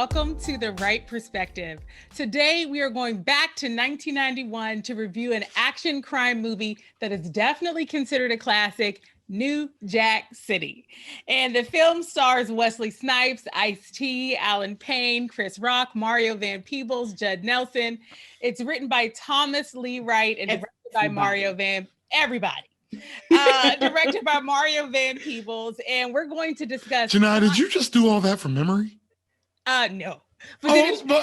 welcome to the Wright Perspective. Today, we are going back to 1991 to review an action crime movie that is definitely considered a classic, New Jack City. And the film stars Wesley Snipes, Ice-T, Alan Payne, Chris Rock, Mario Van Peebles, Judd Nelson. It's written by Thomas Lee Wright and directed by Mario Van... Everybody. Directed by Mario Van Peebles. And we're going to discuss... Janai, did you just do all that from memory? No. But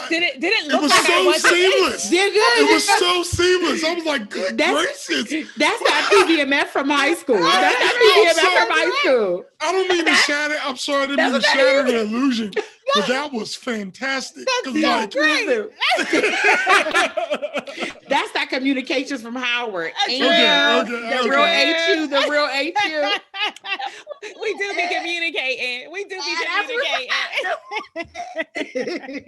did it look was like so I wasn't? seamless. It was so seamless. I was like, good gracious. That's not PBMF from high school. That's not PBMF from high school. I don't mean to shatter. I'm sorry, I didn't mean to shatter the illusion. But that was fantastic. That's so great. That's not communications from Howard. Okay. The real HU, the real HU. We do be communicating.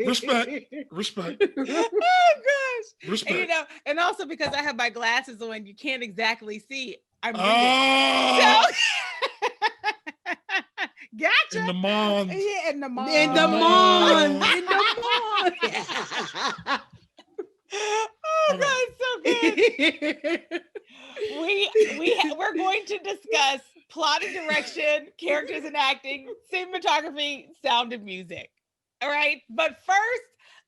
Respect. Oh gosh. Respect. And also because I have my glasses on, you can't exactly see. I'm reading. Oh. So gotcha. In the mon. Yeah, in the mon. Oh God, so good. We're going to discuss plot and direction, characters and acting, cinematography, sound and music. All right, but first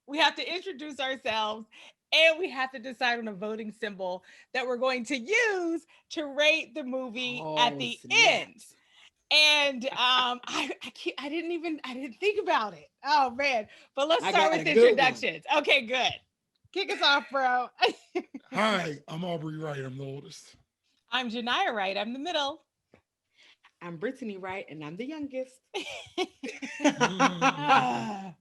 we have to introduce ourselves and we have to decide on a voting symbol that we're going to use to rate the movie at the end. And I didn't think about it. Oh man. But let's start with introductions. Okay, good. Kick us off, bro. Hi, I'm Aubrey Wright. I'm the oldest. I'm Genia Wright. I'm the middle. I'm Brittany Wright, and I'm the youngest. That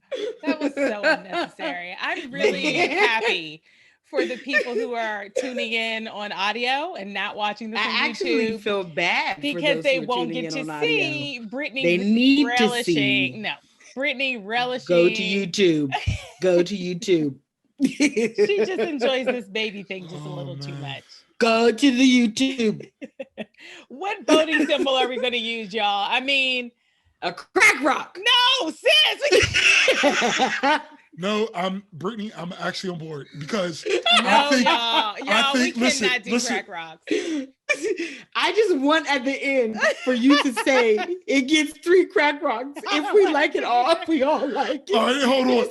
was so unnecessary. I'm really happy for the people who are tuning in on audio and not watching this on YouTube. I actually feel bad because they won't get to see Brittany. They need relishing. To see. No, Brittany relishing. Go to YouTube. Go to YouTube. She just enjoys this baby thing just a little too much. Go to the YouTube. What voting symbol are we going to use, y'all? I mean, a crack rock. No, sis. No, Brittany. I'm actually on board because y'all, we cannot do crack rocks. I just want at the end for you to say it gets 3 crack rocks. If we like it all, if we all like it. All right, hold on.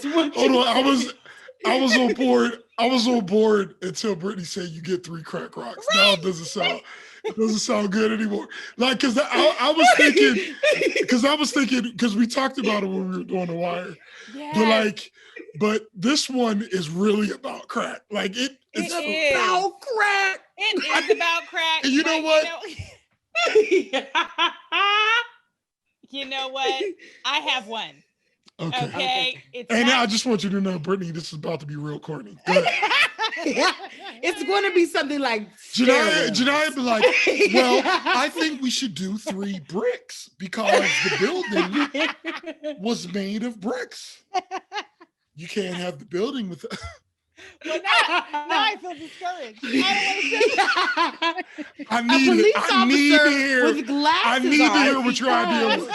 I was on board. I was on board until Brittany said you get 3 crack rocks. Right. Now it doesn't sound good anymore. Like, cause I was thinking, because we talked about it when we were doing The Wire. Yes. But this one is really about crack. Like it's about crack. It is about crack. And you know what? You know what? I have one. Okay. I just want you to know, Brittany, this is about to be real corny. It's going to be something like Janai be like, well, I think we should do 3 bricks because the building was made of bricks. You can't have the building with. Well, now I feel discouraged. I need to hear what your idea was.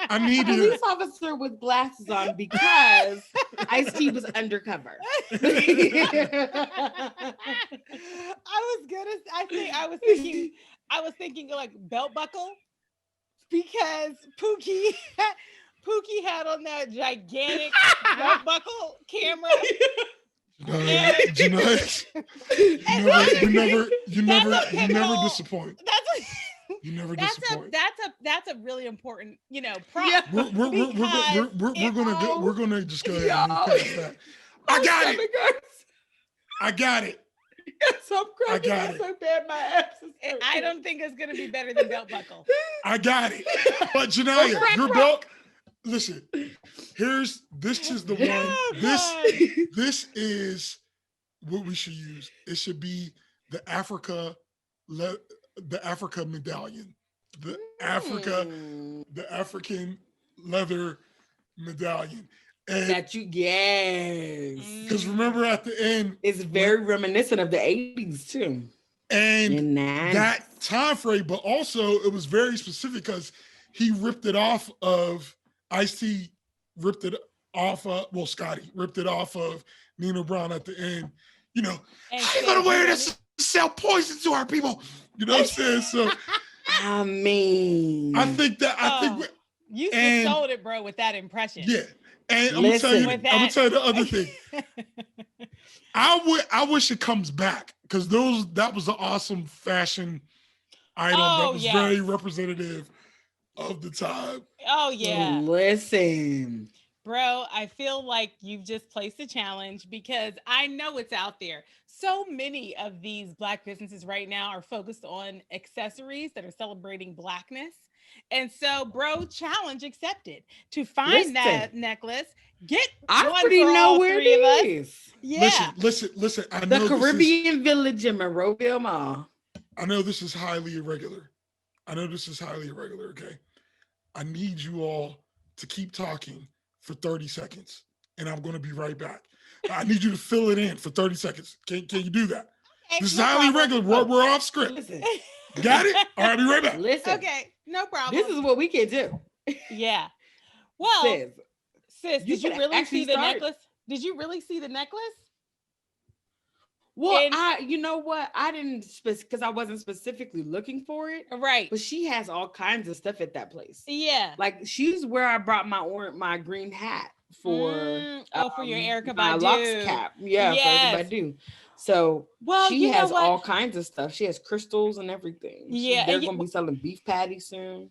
I need to hear. Police officer with glasses on because Ice-T was undercover. I was thinking like belt buckle because Pookie had on that gigantic belt buckle camera. You never disappoint. You never disappoint. That's a really important, prop. Yeah. We're gonna just go ahead and move past that. I got it. So I'm cracking so bad my ass is I don't think it's gonna be better than belt buckle. I got it. But Janaya, your belt. Listen, this is the one. This is what we should use. It should be the Africa medallion, the African leather medallion. Because remember at the end, it's very reminiscent of the 80s too. And that time frame, but also it was very specific because he ripped it off of Ice-T, ripped it off of, well, Scotty ripped it off of Nina Brown at the end. You know, And how you said, gonna wear "You this to sell poison to our people?" You know what I'm saying? So I mean, I think you and- sold it, bro, with that impression. yeah. And I'm Listen. With gonna tell you the that- other thing. I wish it comes back because that was an awesome fashion item that was very representative of the time. Oh yeah. listen. Bro, I feel like you've just placed a challenge because I know it's out there. So many of these Black businesses right now are focused on accessories that are celebrating Blackness. And so, bro, challenge accepted. To find that necklace, get I one already for know all where three of us. it is. Yeah. Listen. I The know Caribbean Village in Monroeville Mall. I know this is highly irregular. Okay. I need you all to keep talking for 30 seconds and I'm going to be right back. I need you to fill it in for 30 seconds. Can you do that? Okay, This is no highly problem. irregular. We're off script. Listen, Got it? All right, be right back. listen. Okay, no problem. This is what we can do. Yeah. Well, sis, you did you could really actually see the start- necklace? Did you really see the necklace? Well, And- you know what? I didn't because I wasn't specifically looking for it. Right. But she has all kinds of stuff at that place. Yeah. Like she's where I brought my green hat for for your Erica my Badu Lux cap. Yeah, Yes. for Erica Badu. So Well, she you know has what? all kinds of stuff. She has crystals and everything. Yeah, They're and gonna be selling beef patties soon.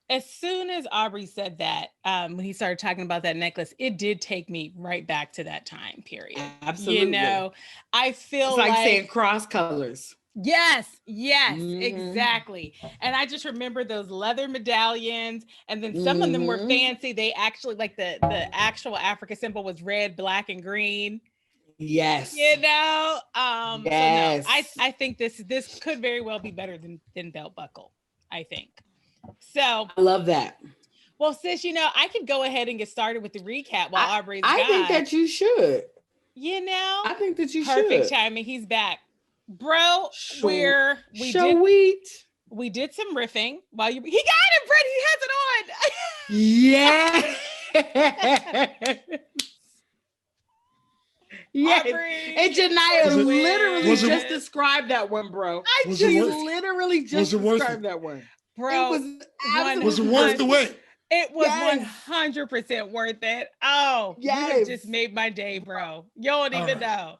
As soon as Aubrey said that, when he started talking about that necklace, it did take me right back to that time period. Absolutely. You know, I feel It's like saying cross colors. Yes, Mhm. exactly. And I just remember those leather medallions, and then some of them were Mhm. fancy. They actually like the actual Africa symbol was red, black, and green. Yes. You know, Yes. so no, I think this could very well be better than belt buckle. I think so. I love that. Well, sis, you know, I could go ahead and get started with the recap while Aubrey's I gone. think that you should. You know, I think that you perfect should. timing. He's back, bro. Sure. We did some riffing while he got it, Brett. He has it on. Yeah. Yes. Aubrey, And Janiyah Was it- literally was it- just described that one, bro. Was it She worth- literally was just it worth described it? that one. bro. It was absolutely Was it worth the wait? It was Yes. 100% worth it. Oh, you have Yes. just made my day, bro. You don't All even right. know.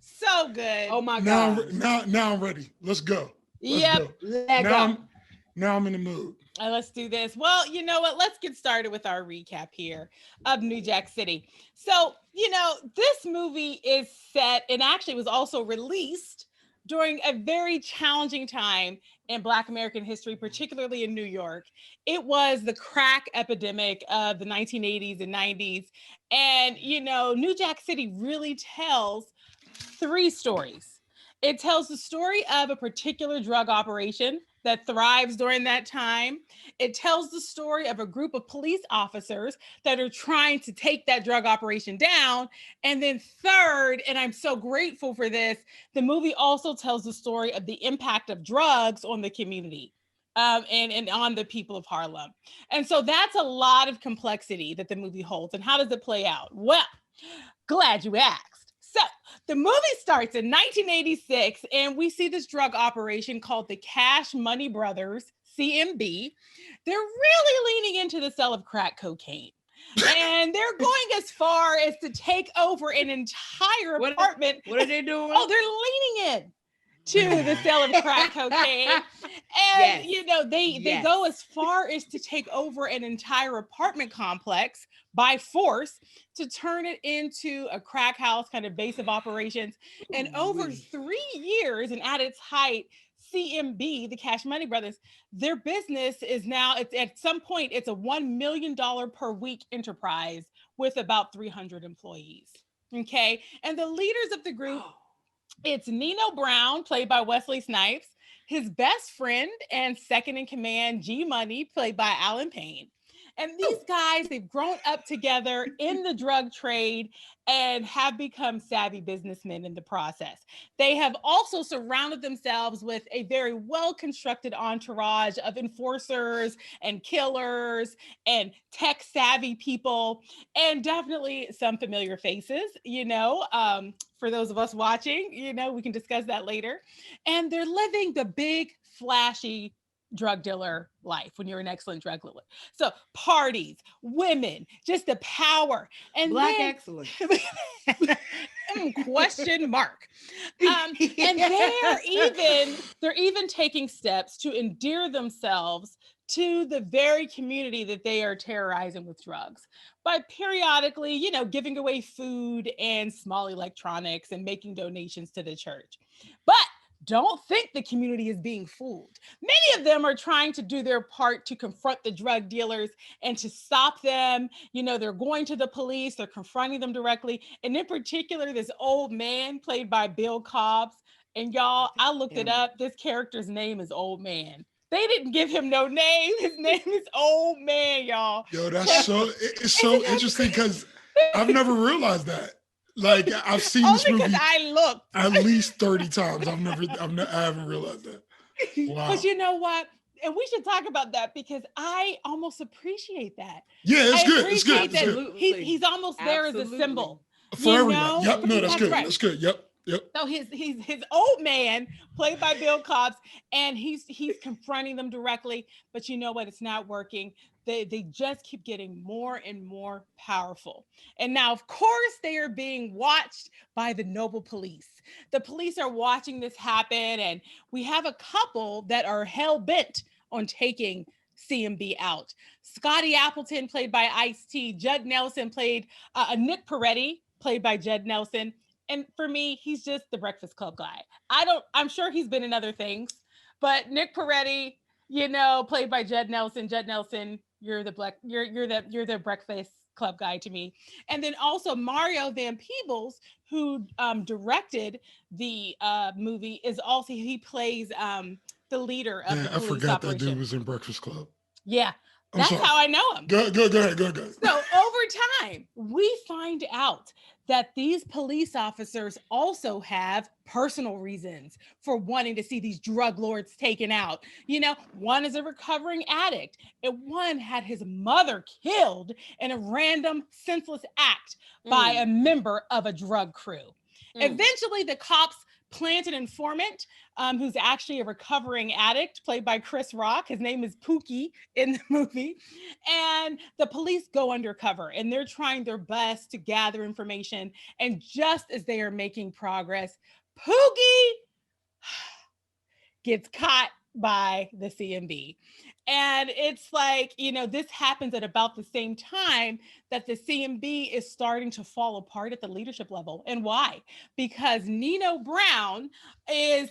So good. Oh my Now, god. now I'm ready. Let's go. Let's Yep. go. Let Now go. I'm in the mood. Let's do this. Well, you know what? Let's get started with our recap here of New Jack City. So, you know, this movie is set and actually was also released during a very challenging time in Black American history, particularly in New York. It was the crack epidemic of the 1980s and 90s. And, you know, New Jack City really tells three stories. It tells the story of a particular drug operation that thrives during that time. It tells the story of a group of police officers that are trying to take that drug operation down. And then third, and I'm so grateful for this, the movie also tells the story of the impact of drugs on the community and on the people of Harlem. And so that's a lot of complexity that the movie holds. And how does it play out? Well, glad you asked. So the movie starts in 1986, and we see this drug operation called the Cash Money Brothers, CMB. They're really leaning into the sale of crack cocaine. And they're going as far as to take over an entire apartment. What are they doing? Oh, they're leaning in to the sale of crack cocaine. And, Yes. you know, they go as far as to take over an entire apartment complex by force to turn it into a crack house kind of base of operations. And over 3 years and at its height, CMB, the Cash Money Brothers, their business is now, it's at some point, it's a $1 million per week enterprise with about 300 employees. Okay. And the leaders of the group, it's Nino Brown, played by Wesley Snipes, his best friend and second in command, G Money, played by Alan Payne. And these guys, they've grown up together in the drug trade and have become savvy businessmen in the process. They have also surrounded themselves with a very well-constructed entourage of enforcers and killers and tech-savvy people, and definitely some familiar faces, for those of us watching, we can discuss that later. And they're living the big, flashy drug dealer life when you're an excellent drug dealer. So parties, women, just the power. And Black then, excellence. question mark. And they're even taking steps to endear themselves to the very community that they are terrorizing with drugs by periodically, giving away food and small electronics and making donations to the church. But don't think the community is being fooled. Many of them are trying to do their part to confront the drug dealers and to stop them. They're going to the police, they're confronting them directly. And in particular, this old man played by Bill Cobbs. And y'all, I looked it up. This character's name is Old Man. They didn't give him no name. His name is Old Man, y'all. Yo, it's so interesting because I've never realized that. Like, I've seen this movie I looked at least 30 times. I haven't realized that. Wow. But you know what? And we should talk about that because I almost appreciate that. Yeah, it's good. It's good. He's almost there as a symbol. For everybody. Yep, no, that's good. Right. That's good. Yep. So his old man, played by Bill Cobbs, and he's confronting them directly. But you know what? It's not working. They just keep getting more and more powerful. And now, of course, they are being watched by the noble police. The police are watching this happen, and we have a couple that are hell-bent on taking CMB out. Scotty Appleton, played by Ice-T. Judd Nelson, played Nick Peretti, played by Judd Nelson. And for me, he's just the Breakfast Club guy. I'm sure he's been in other things, but Nick Peretti, played by Judd Nelson. Judd Nelson, you're the Breakfast Club guy to me. And then also Mario Van Peebles, who directed the movie, he plays the leader of the police I forgot operation. That dude was in Breakfast Club. Yeah. That's how I know him. Go ahead. So over time, we find out that these police officers also have personal reasons for wanting to see these drug lords taken out. One is a recovering addict, and one had his mother killed in a random senseless act by a member of a drug crew. Eventually, the cops plant an informant who's actually a recovering addict, played by Chris Rock. His name is Pookie in the movie. And the police go undercover, and they're trying their best to gather information. And just as they are making progress, Pookie gets caught by the CMB. And it's like, this happens at about the same time that the CMB is starting to fall apart at the leadership level. And why? Because Nino Brown is,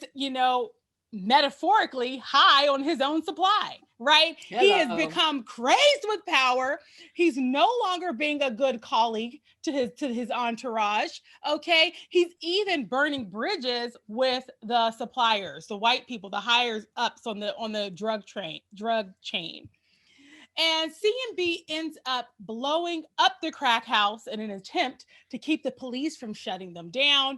metaphorically high on his own supply, right? Hello. He has become crazed with power. He's no longer being a good colleague to his entourage. Okay. He's even burning bridges with the suppliers, the white people, the higher ups on the drug chain. And CMB ends up blowing up the crack house in an attempt to keep the police from shutting them down.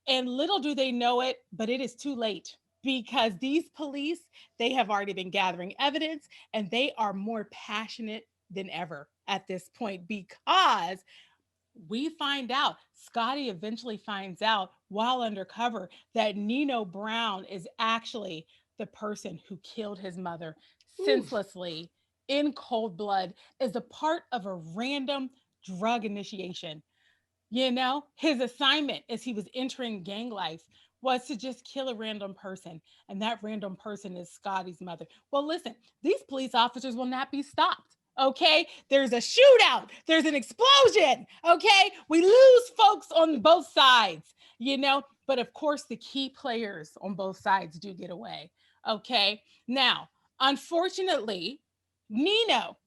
And little do they know it, but it is too late, because these police, they have already been gathering evidence, and they are more passionate than ever at this point, because we find out, Scotty eventually finds out while undercover, that Nino Brown is actually the person who killed his mother senselessly in cold blood as a part of a random drug initiation. His assignment as he was entering gang life was to just kill a random person. And that random person is Scotty's mother. Well, listen, these police officers will not be stopped. Okay. There's a shootout. There's an explosion. Okay. We lose folks on both sides, but of course the key players on both sides do get away. Okay. Now, unfortunately, Nino,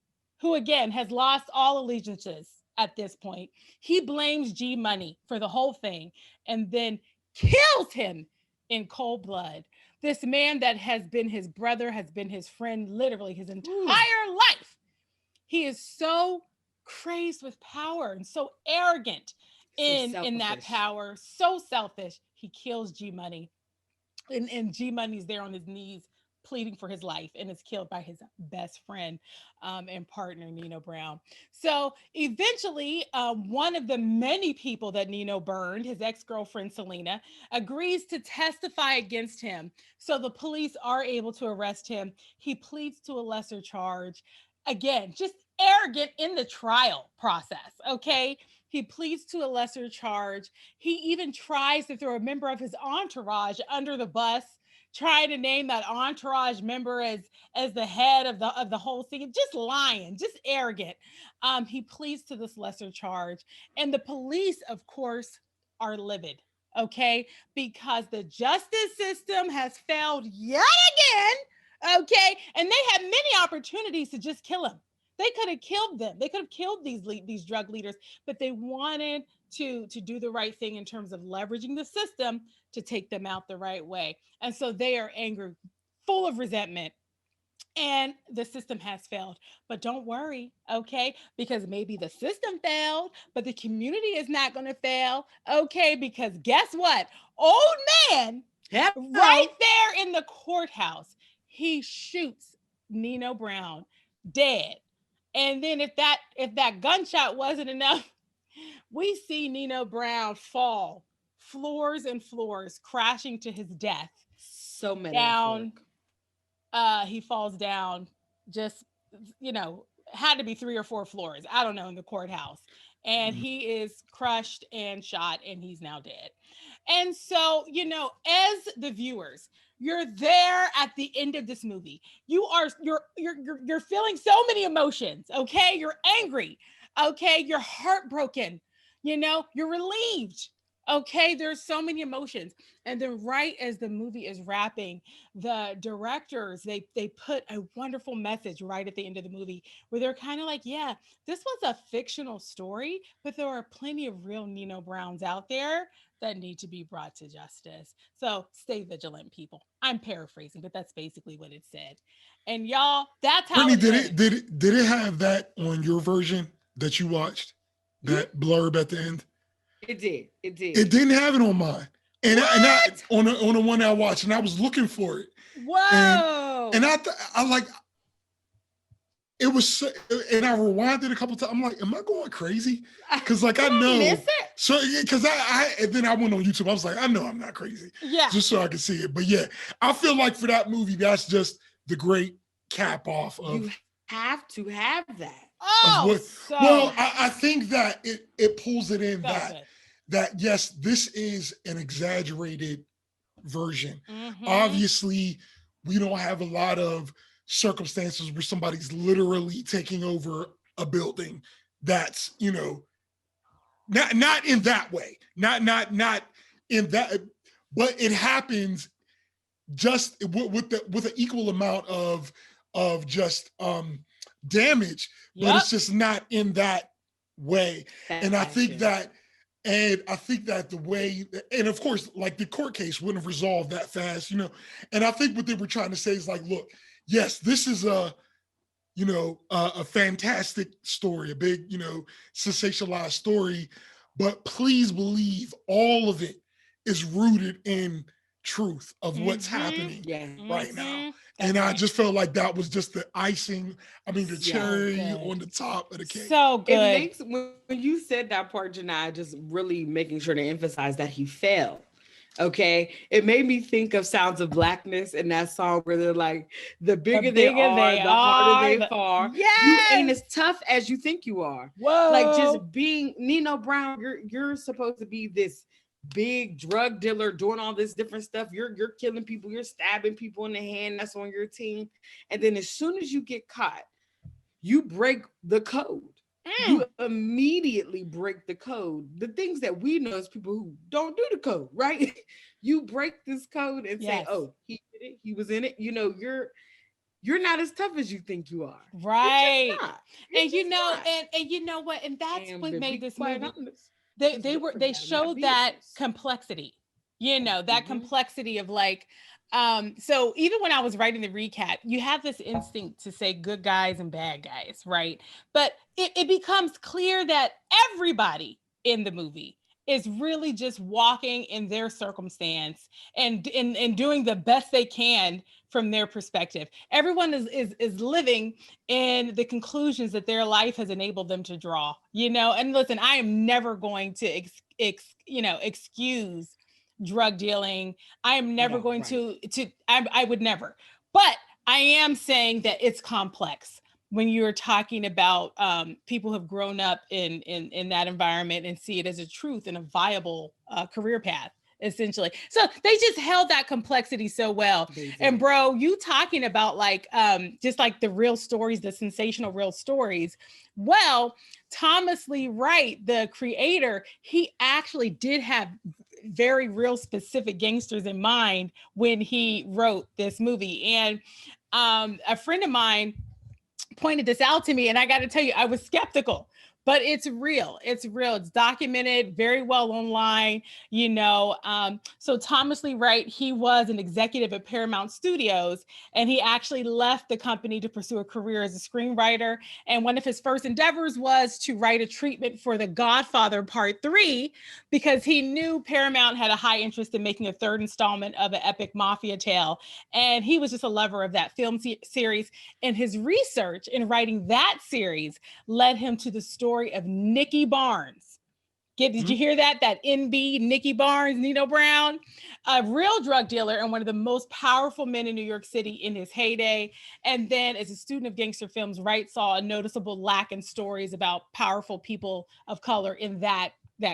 who again has lost all allegiances at this point, he blames G Money for the whole thing and then kills him in cold blood. This man that has been his brother, has been his friend literally his entire life, he is so crazed with power and so arrogant in that power, so selfish. He kills G Money, and G Money's there on his knees pleading for his life and is killed by his best friend and partner, Nino Brown. So eventually, one of the many people that Nino burned, his ex-girlfriend Selena, agrees to testify against him. So the police are able to arrest him. He pleads to a lesser charge. Again, just arrogant in the trial process, okay? He pleads to a lesser charge. He even tries to throw a member of his entourage under the bus, trying to name that entourage member as the head of the whole thing. Just lying, just arrogant. He pleads to this lesser charge, and the police, of course, are livid. Okay, because the justice system has failed yet again. Okay, and they had many opportunities to just kill him. They could have killed them. They could have killed these drug leaders, but they wanted to do the right thing in terms of leveraging the system to take them out the right way. And so they are angry, full of resentment. And the system has failed. But don't worry, okay? Because maybe the system failed, but the community is not going to fail, okay? Because guess what? Old man, right there in the courthouse, he shoots Nino Brown dead. And then if that gunshot wasn't enough, we see Nino Brown fall floors and floors, crashing to his death. So many down. He falls down, just, had to be 3 or 4 floors. I don't know, in the courthouse. And he is crushed and shot, and he's now dead. And so, as the viewers, you're there at the end of this movie. You're feeling so many emotions. Okay, you're angry. Okay, you're heartbroken. You're relieved. Okay, there's so many emotions. And then right as the movie is wrapping, the directors, they put a wonderful message right at the end of the movie where they're kind of like, yeah, this was a fictional story, but there are plenty of real Nino Browns out there that need to be brought to justice. So stay vigilant, people. I'm paraphrasing, but that's basically what it said. And y'all, that's how Brittany, did it have that on your version that you watched? That blurb at the end? It did. It didn't have it on mine. And I on the one I watched, and I was looking for it. Whoa. And I like it was, and I rewinded a couple times. I'm like, am I going crazy? Because I know. Miss it? So because and then I went on YouTube. I was like, I know I'm not crazy. Yeah. Just so I can see it. But yeah, I feel like for that movie, that's just the great cap off of. You have to have that. Oh, well, I think that it pulls it in that yes, this is an exaggerated version. Mm-hmm. Obviously, we don't have a lot of circumstances where somebody's literally taking over a building. That's not in that way. Not in that, but it happens just with an equal amount of just damage, but it's just not in that way. And I think that the way, and of course, like the court case wouldn't have resolved that fast, And I think what they were trying to say is like, look, yes, this is a fantastic story, a big, sensationalized story, but please believe all of it is rooted in truth of what's happening right now. And I just felt like that was just the icing, the cherry on the top of the cake. So good. It makes, when you said that part, Janai, just really making sure to emphasize that he failed. Okay. It made me think of Sounds of Blackness in that song where they're like, the bigger they are, the harder they fall. Yes! You ain't as tough as you think you are. Whoa. Like just being Nino Brown, you're supposed to be this big drug dealer doing all this different stuff. You're killing people, you're stabbing people in the hand that's on your team. And then as soon as you get caught, you break the code. You immediately break the code. The things that we know as people who don't do the code, right? You break this code and say, oh, he did it, he was in it. You're not as tough as you think you are. Right. And you know what? And that's what made this movie. They showed that complexity. You know, that Mhm. complexity of like, so even when I was writing the recap, you have this instinct to say good guys and bad guys, right? But it becomes clear that everybody in the movie is really just walking in their circumstance and doing the best they can from their perspective. Everyone is living in the conclusions that their life has enabled them to draw, you know. And listen, I am never going to excuse drug dealing. I am never No, going right. I would never. But I am saying that it's complex when you're talking about people who have grown up in that environment and see it as a truth and a viable career path, essentially. So they just held that complexity so well. They And did. bro, you talking about like just like the real stories, the sensational real stories. Well, Thomas Lee Wright, the creator, he actually did have very real specific gangsters in mind when he wrote this movie. And a friend of mine pointed this out to me, and I got to tell you, I was skeptical, but it's real. It's real. It's documented very well online, you know. So Thomas Lee Wright, he was an executive at Paramount Studios, and he actually left the company to pursue a career as a screenwriter. And one of his first endeavors was to write a treatment for The Godfather Part 3, because he knew Paramount had a high interest in making a third installment of an epic mafia tale. And he was just a lover of that film series. And his research in writing that series led him to the story of Nicky Barnes. Did you hear that? That NB, Nicky Barnes, Nino Brown, a real drug dealer and one of the most powerful men in New York City in his heyday. And then as a student of gangster films, Wright saw a noticeable lack in stories about powerful people of color in that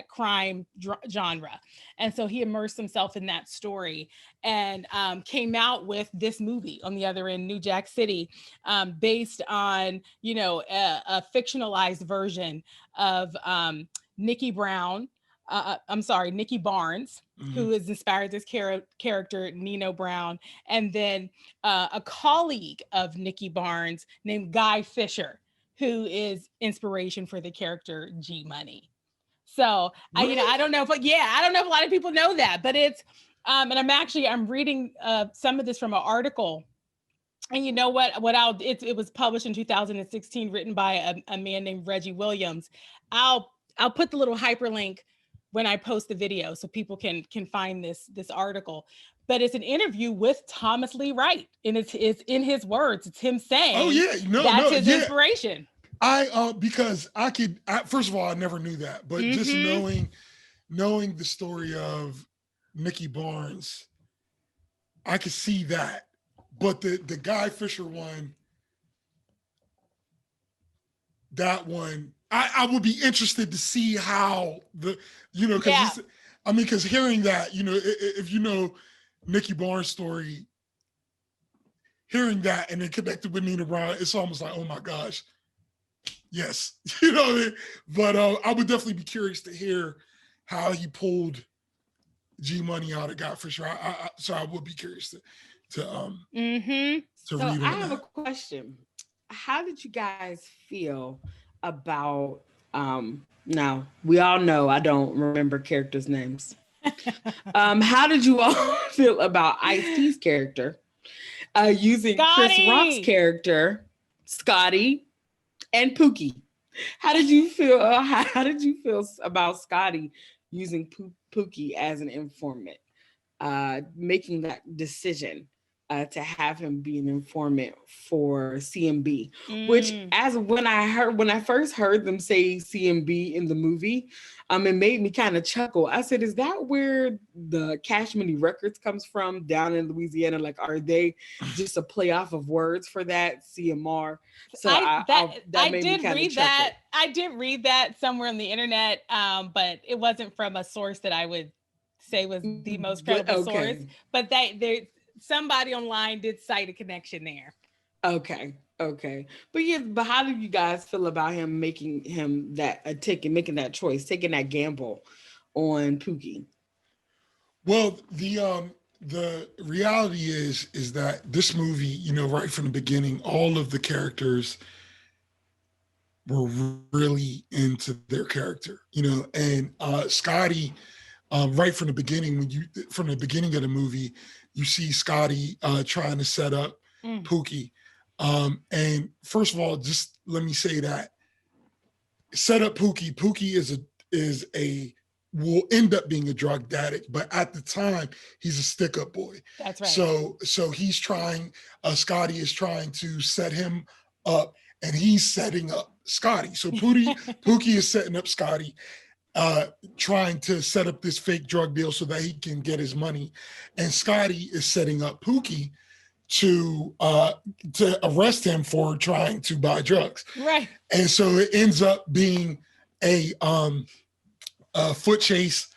crime genre. And so he immersed himself in that story and came out with this movie on the other end, New Jack City, based on, you know, a fictionalized version of Nicky Barnes, who has inspired this character, Nino Brown, and then a colleague of Nicky Barnes named Guy Fisher, who is inspiration for the character G Money. So Really? I don't know if a lot of people know that, but it's and I'm reading some of this from an article. And you know what? It was published in 2016, written by a man named Reggie Williams. I'll put the little hyperlink when I post the video so people can find this article. But it's an interview with Thomas Lee Wright, and it's in his words. It's him saying, Oh yeah, that's his inspiration. Because first of all, I never knew that, but just knowing the story of Nicky Barnes, I could see that. But the Guy Fisher one, that one, I would be interested to see how because hearing that, you know, if you know Nicky Barnes' story, hearing that and then connected with Nina Brown, it's almost like, oh my gosh, yes, you know what I mean? But I would definitely be curious to hear how he pulled G Money out of Guy Fisher. So I would be curious to read So on I have that. a question. How did you guys feel about now we all know I don't remember characters' names. How did you all feel about Ice-T's character using Chris Rock's character, Scotty, and Pookie? How did you feel? How did you feel about Scotty using Pookie as an informant, making that decision to have him be an informant for CMB? Which, as when I first heard them say CMB in the movie, it made me kind of chuckle. I said, "Is that where the Cash Money Records comes from down in Louisiana? Like, are they just a play off of words for that CMR?" So I did read that. I did read that somewhere on the internet, but it wasn't from a source that I would say was the most credible source. But somebody online did cite a connection there. Okay. But how do you guys feel about him making that choice, taking that gamble on Pookie? Well, the reality is that this movie, you know, right from the beginning, all of the characters were really into their character, you know, and Scotty, right from the beginning, from the beginning of the movie, you see Scotty trying to set up Pookie. And first of all, just let me say that set up Pookie. Pookie will end up being a drug addict, but at the time he's a stick-up boy. That's right. So he's trying, Scotty is trying to set him up, and he's setting up Scotty. So Pookie is setting up Scotty, trying to set up this fake drug deal so that he can get his money. And Scotty is setting up Pookie to arrest him for trying to buy drugs. Right. And so it ends up being a foot chase,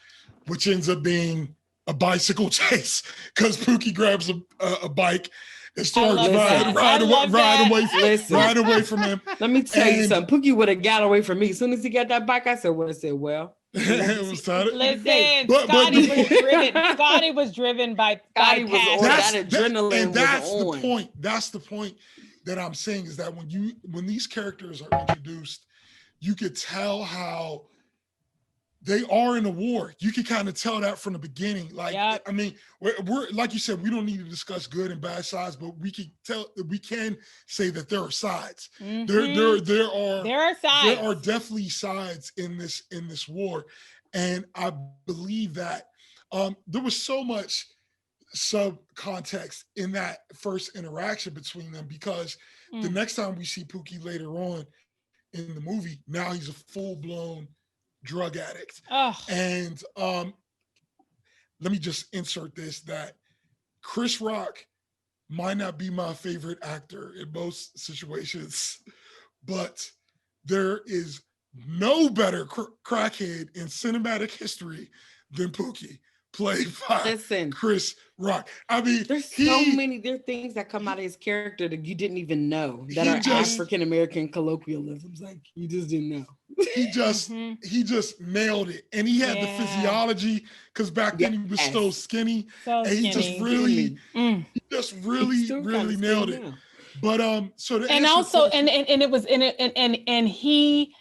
which ends up being a bicycle chase because Pookie grabs a bike and starts riding away from him. Let me tell you something. Pookie would have got away from me. As soon as he got that bike, I said, well. It was tired. Listen, Scotty was driven by passion. That adrenaline that's was the point. That's the point that I'm saying is that when these characters are introduced, you could tell how they are in a war. You can kind of tell that from the beginning. Like, yep. I mean, we're like you said, we don't need to discuss good and bad sides, but we can say that there are sides. Mm-hmm. There are sides. There are definitely sides in this war, and I believe that there was so much sub-context in that first interaction between them because the next time we see Pookie later on in the movie, now he's a full-blown drug addict. Oh. And let me just insert this, that Chris Rock might not be my favorite actor in most situations, but there is no better crackhead in cinematic history than Pookie, played by Chris Rock. I mean, there's there are things that come out of his character that you didn't even know that are African-American colloquialisms. Like you just didn't know. He just nailed it. And he had the physiology because back then he was so skinny. And he just really nailed it. But so the and also and it was in it and he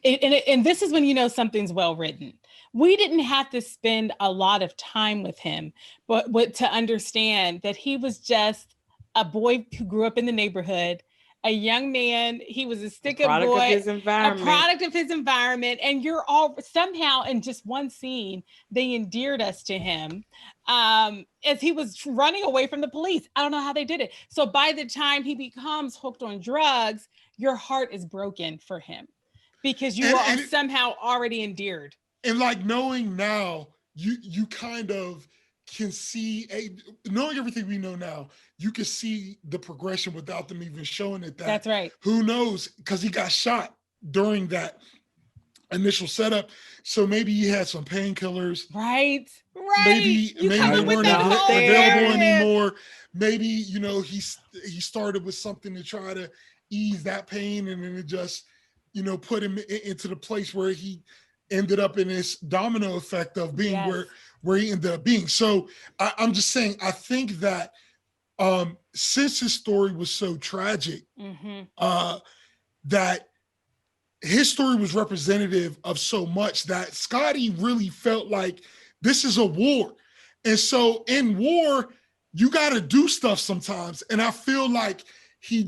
and this is when you know something's well written. We didn't have to spend a lot of time with him, but to understand that he was just a boy who grew up in the neighborhood, a young man. He was a stick-up boy, a product of his environment. And you're all somehow in just one scene, they endeared us to him as he was running away from the police. I don't know how they did it. So by the time he becomes hooked on drugs, your heart is broken for him because you are somehow already endeared. And like knowing now, you kind of can see, knowing everything we know now, you can see the progression without them even showing it. That's right. Who knows? Because he got shot during that initial setup. So maybe he had some painkillers. Right. Maybe they weren't available anymore. Maybe, he started with something to try to ease that pain, and then it just, put him into the place where he ended up in this domino effect of being where he ended up being. So I'm just saying, I think that since his story was so tragic, that his story was representative of so much that Scotty really felt like this is a war. And so in war, you got to do stuff sometimes. And I feel like he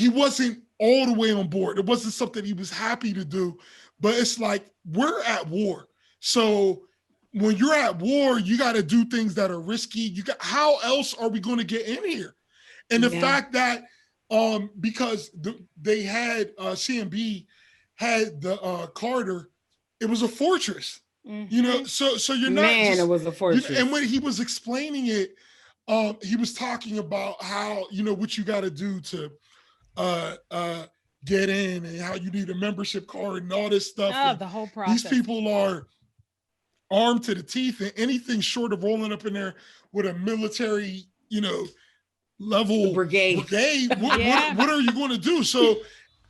wasn't all the way on board. It wasn't something he was happy to do. But it's like, we're at war. So when you're at war, you got to do things that are risky. How else are we going to get in here? And the fact that because they had CMB had the Carter, it was a fortress. So you're not it was a fortress. And when he was explaining it, he was talking about how, what you got to do to get in and how you need a membership card and all this stuff. Oh, the whole process. These people are armed to the teeth, and anything short of rolling up in there with a military, level brigade. What are you going to do? So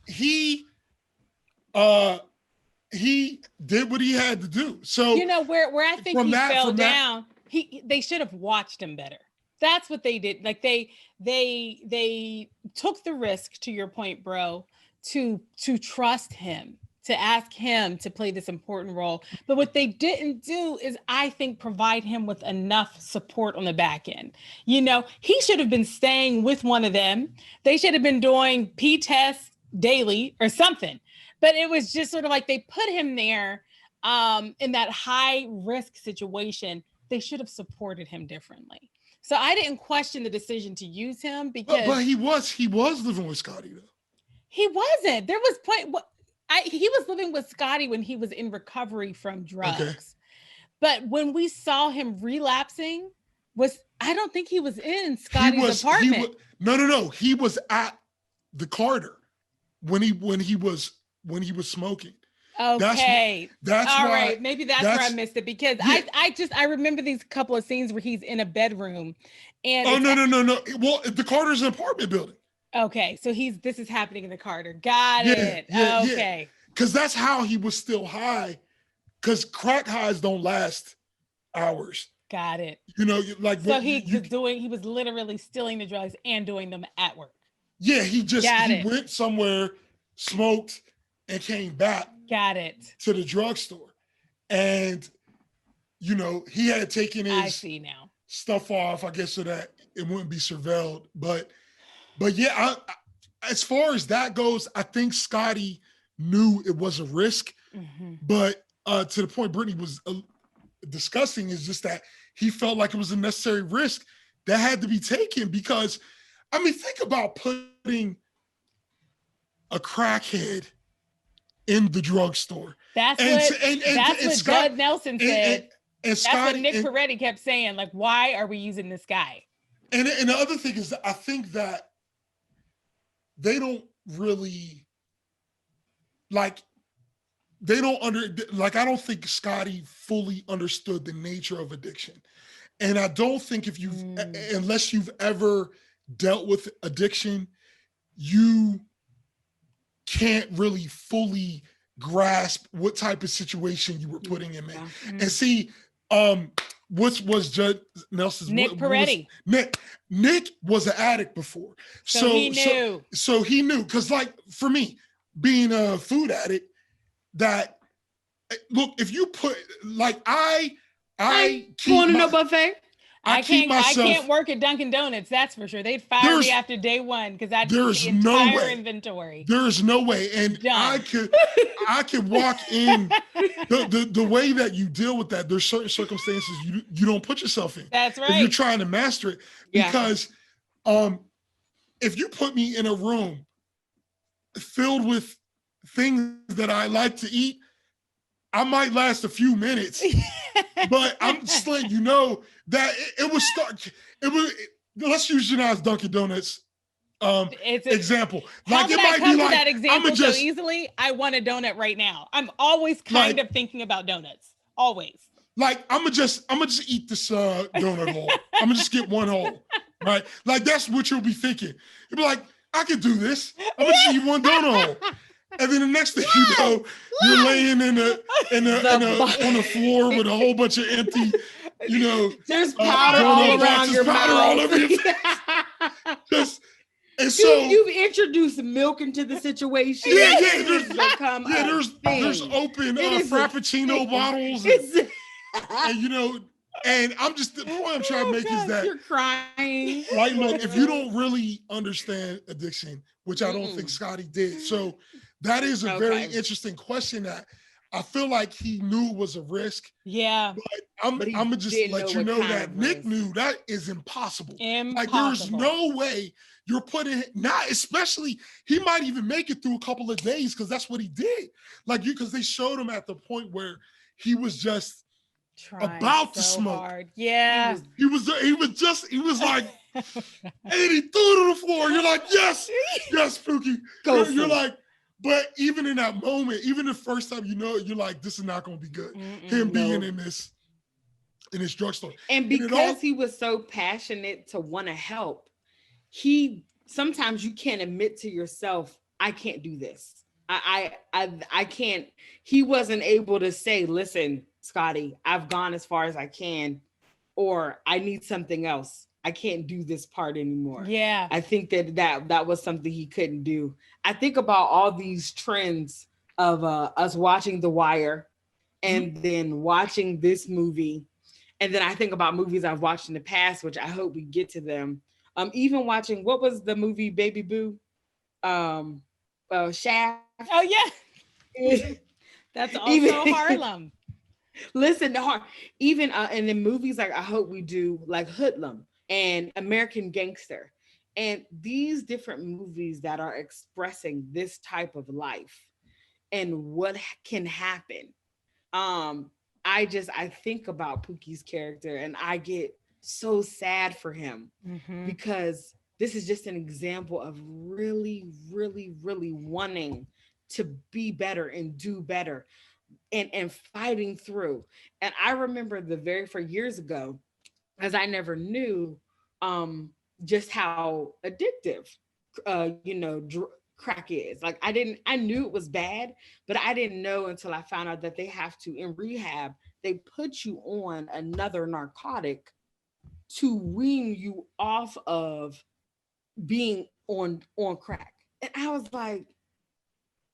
he did what he had to do. So where I think he fell down, they should have watched him better. That's what they did. Like they took the risk, to your point, bro, to trust him, to ask him to play this important role. But what they didn't do is, I think, provide him with enough support on the back end. You know, he should have been staying with one of them. They should have been doing P tests daily or something. But it was just sort of like they put him there in that high risk situation. They should have supported him differently. So I didn't question the decision to use him because but he was living with Scotty though. He wasn't. There was he was living with Scotty when he was in recovery from drugs. Okay. But when we saw him relapsing, I don't think he was in Scotty's apartment. No. He was at the Carter when he was smoking. Okay. That's all why, right. Maybe that's where I missed it because yeah. I remember these couple of scenes where he's in a bedroom and no. Well, the Carter's an apartment building. Okay, so this is happening in the Carter. Got it. Okay. Because that's how he was still high. Because crack highs don't last hours. Got it. You know, like so he was literally stealing the drugs and doing them at work. Yeah, he went somewhere, smoked, and came back. Got it. To the drugstore. And you know, he had taken his stuff off, I guess, so that it wouldn't be surveilled. But yeah, as far as that goes, I think Scotty knew it was a risk. Mm-hmm. But to the point Brittany was discussing is just that he felt like it was a necessary risk that had to be taken because, I mean, think about putting a crackhead in the drugstore. That's what Judd Nelson said. And Scotty, that's what Nick Peretti kept saying. Like, why are we using this guy? And the other thing is, I think that they don't really I don't think Scotty fully understood the nature of addiction. And I don't think unless you've ever dealt with addiction, you can't really fully grasp what type of situation you were putting him in. Mm-hmm. And see, what was Judd Nelson's Nick Peretti? Nick was an addict before, so he knew. So he knew because, like, for me, being a food addict, that look, if you put I want to know buffet. I can't work at Dunkin' Donuts. That's for sure. They'd fire me after day one because I'd there's the entire inventory. There's no way, and I could walk in the way that you deal with that. There's certain circumstances you don't put yourself in. That's right. If you're trying to master it, because if you put me in a room filled with things that I like to eat, I might last a few minutes, but I'm just letting you know that it was start. It was. Let's use Janai's Dunkin' Donuts example. Like it might be like that example so easily. I want a donut right now. I'm always kind of thinking about donuts. Always. Like I'm gonna just eat this donut whole. I'm gonna just get one whole. Right. Like that's what you'll be thinking. You'll be like, I could do this. I'm gonna just eat one donut whole. And then the next thing you know, you're laying on the floor with a whole bunch of empty, there's powder all around your mouth. All over your face. And so you've introduced milk into the situation. Yeah. There's open Frappuccino bottles, and I'm just the point I'm trying to make is that you're crying. Right, look, if you don't really understand addiction, which I don't think Scotty did, so. That is a very interesting question that I feel like he knew was a risk. Yeah. But I'm gonna just let you know that Nick knew that is impossible. Like there's no way you're putting especially he might even make it through a couple of days because that's what he did. Like because they showed him at the point where he was just about to smoke. Hard. Yeah. He was like and he threw it on the floor. You're like, yes, Pookie. You're like. But even in that moment, even the first time you're like, this is not going to be good. Him being in this drugstore. And because he was so passionate to want to help, sometimes you can't admit to yourself, I can't do this. I can't. He wasn't able to say, listen, Scotty, I've gone as far as I can, or I need something else. I can't do this part anymore. Yeah. I think that was something he couldn't do. I think about all these trends us watching The Wire and then watching this movie. And then I think about movies I've watched in the past, which I hope we get to them. Even watching, what was the movie Baby Boo? Shaft. Oh yeah. That's also Harlem. Listen to Harlem. Even and then movies like I Hope We Do, like Hoodlum and American Gangster. And these different movies that are expressing this type of life and what can happen. I think about Pookie's character and I get so sad for him because this is just an example of really, really, really wanting to be better and do better and fighting through. And I remember for years ago, as I never knew just how addictive, crack is. Like I knew it was bad, but I didn't know until I found out that they have to, in rehab, they put you on another narcotic to wean you off of being on crack. And I was like,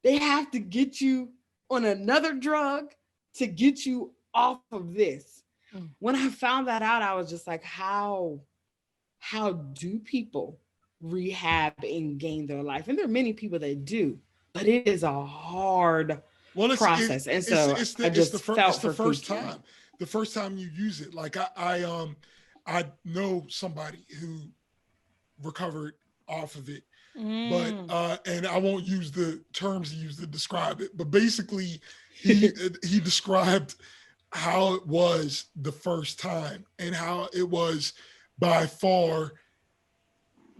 they have to get you on another drug to get you off of this. When I found that out, I was just like, how do people rehab and gain their life? And there are many people that do, but it is a hard process. And so it's the first time you use it. Like I know somebody who recovered off of it, but and I won't use the terms he used to describe it, but basically he described how it was the first time and how it was by far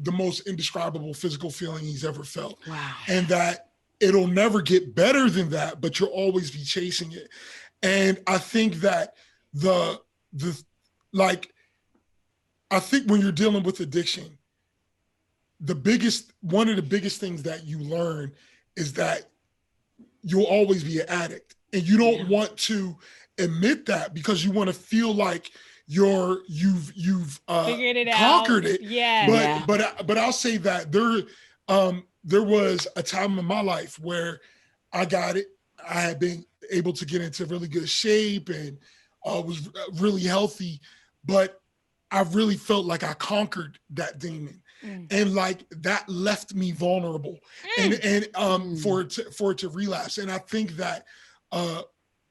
the most indescribable physical feeling he's ever felt. Wow. And that it'll never get better than that, but you'll always be chasing it. And I think that I think when you're dealing with addiction, one of the biggest things that you learn is that you'll always be an addict, and you don't want to admit that because you want to feel like you've figured it conquered out. it. Yeah. But I'll say that there was a time in my life where I got it. I had been able to get into really good shape and was really healthy, but I really felt like I conquered that demon. And like that left me vulnerable and for it to relapse. And I think that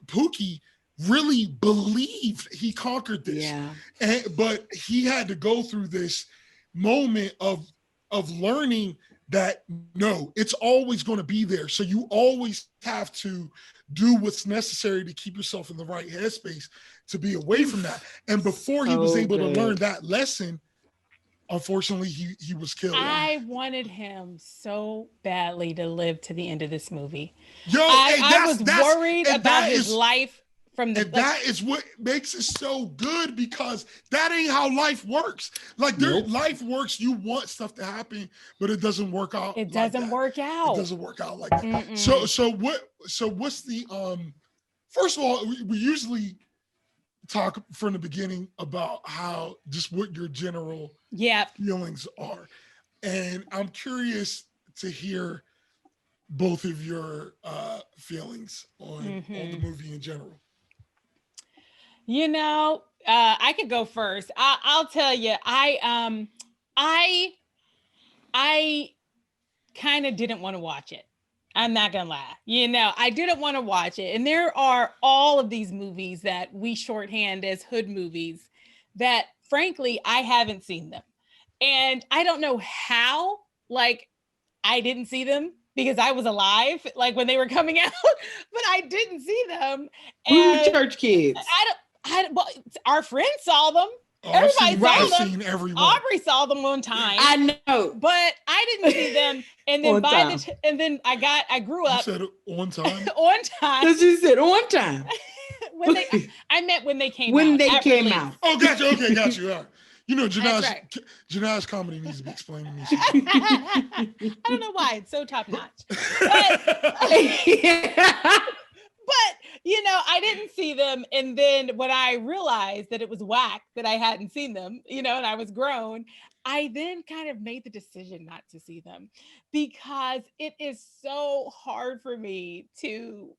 Pookie really believed he conquered this. Yeah. But he had to go through this moment of learning that no, it's always going to be there. So you always have to do what's necessary to keep yourself in the right headspace to be away from that. And before he was able to learn that lesson, unfortunately, he was killed. I wanted him so badly to live to the end of this movie. I was worried about his life from the. And that is what makes it so good, because that ain't how life works. Like life works. You want stuff to happen, but it doesn't work out. It doesn't work out. It doesn't work out like that. So what's the first of all, we usually talk from the beginning about how just what your general feelings are. And I'm curious to hear both of your feelings on the movie in general. I could go first. I'll tell you, I kind of didn't want to watch it. I'm not gonna lie. I didn't want to watch it. And there are all of these movies that we shorthand as hood movies that frankly, I haven't seen them. And I don't know how, I didn't see them because I was alive, when they were coming out, but I didn't see them. We were church kids. Our friends saw them. Everybody saw them. Aubrey saw them one time. I know, but I didn't see them. And then I grew up. You said on time. On time. Because you said on time. I meant when they came out. When they came out. Oh, gotcha. Okay, got you. All right. Janai's comedy needs to be explained to me. I don't know why it's so top notch. But you know, I didn't see them. And then when I realized that it was whack, that I hadn't seen them, you know, and I was grown, I then kind of made the decision not to see them because it is so hard for me to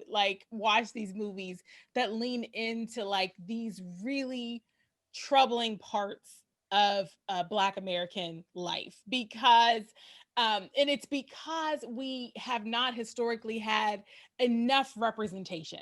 like watch these movies that lean into like these really troubling parts of Black American life because and it's because we have not historically had enough representation.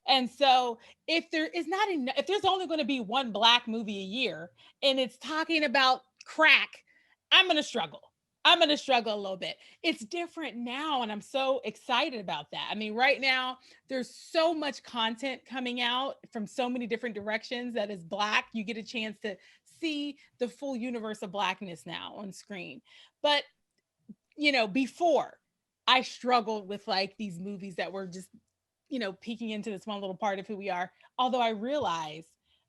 And so if there is not enough, if there's only going to be one Black movie a year and it's talking about crack, I'm going to struggle. I'm going to struggle a little bit. It's different now, and I'm so excited about that. I mean, right now, there's so much content coming out from so many different directions that is Black. You get a chance to see the full universe of Blackness now on screen. But, you know, before I struggled with like these movies that were just, you know, peeking into this one little part of who we are. Although I realize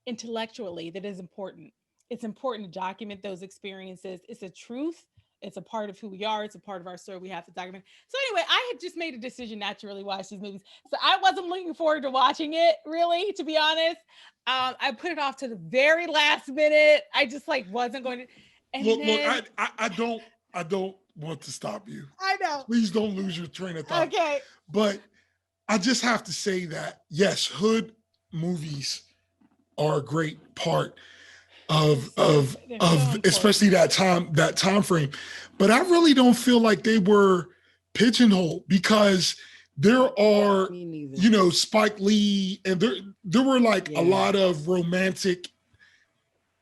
intellectually that is important. It's important to document those experiences. It's a truth. It's a part of who we are. It's a part of our story we have to document. So anyway, I had just made a decision not to really watch these movies. So I wasn't looking forward to watching it, really, to be honest. I put it off to the very last minute. I just like wasn't going to. And Look, then, I don't want to stop you. I know. Please don't lose your train of thought. Okay. But I just have to say that, yes, hood movies are a great part of especially that time frame. But I really don't feel like they were pigeonholed because there are, you know, Spike Lee, and there were like a lot of romantic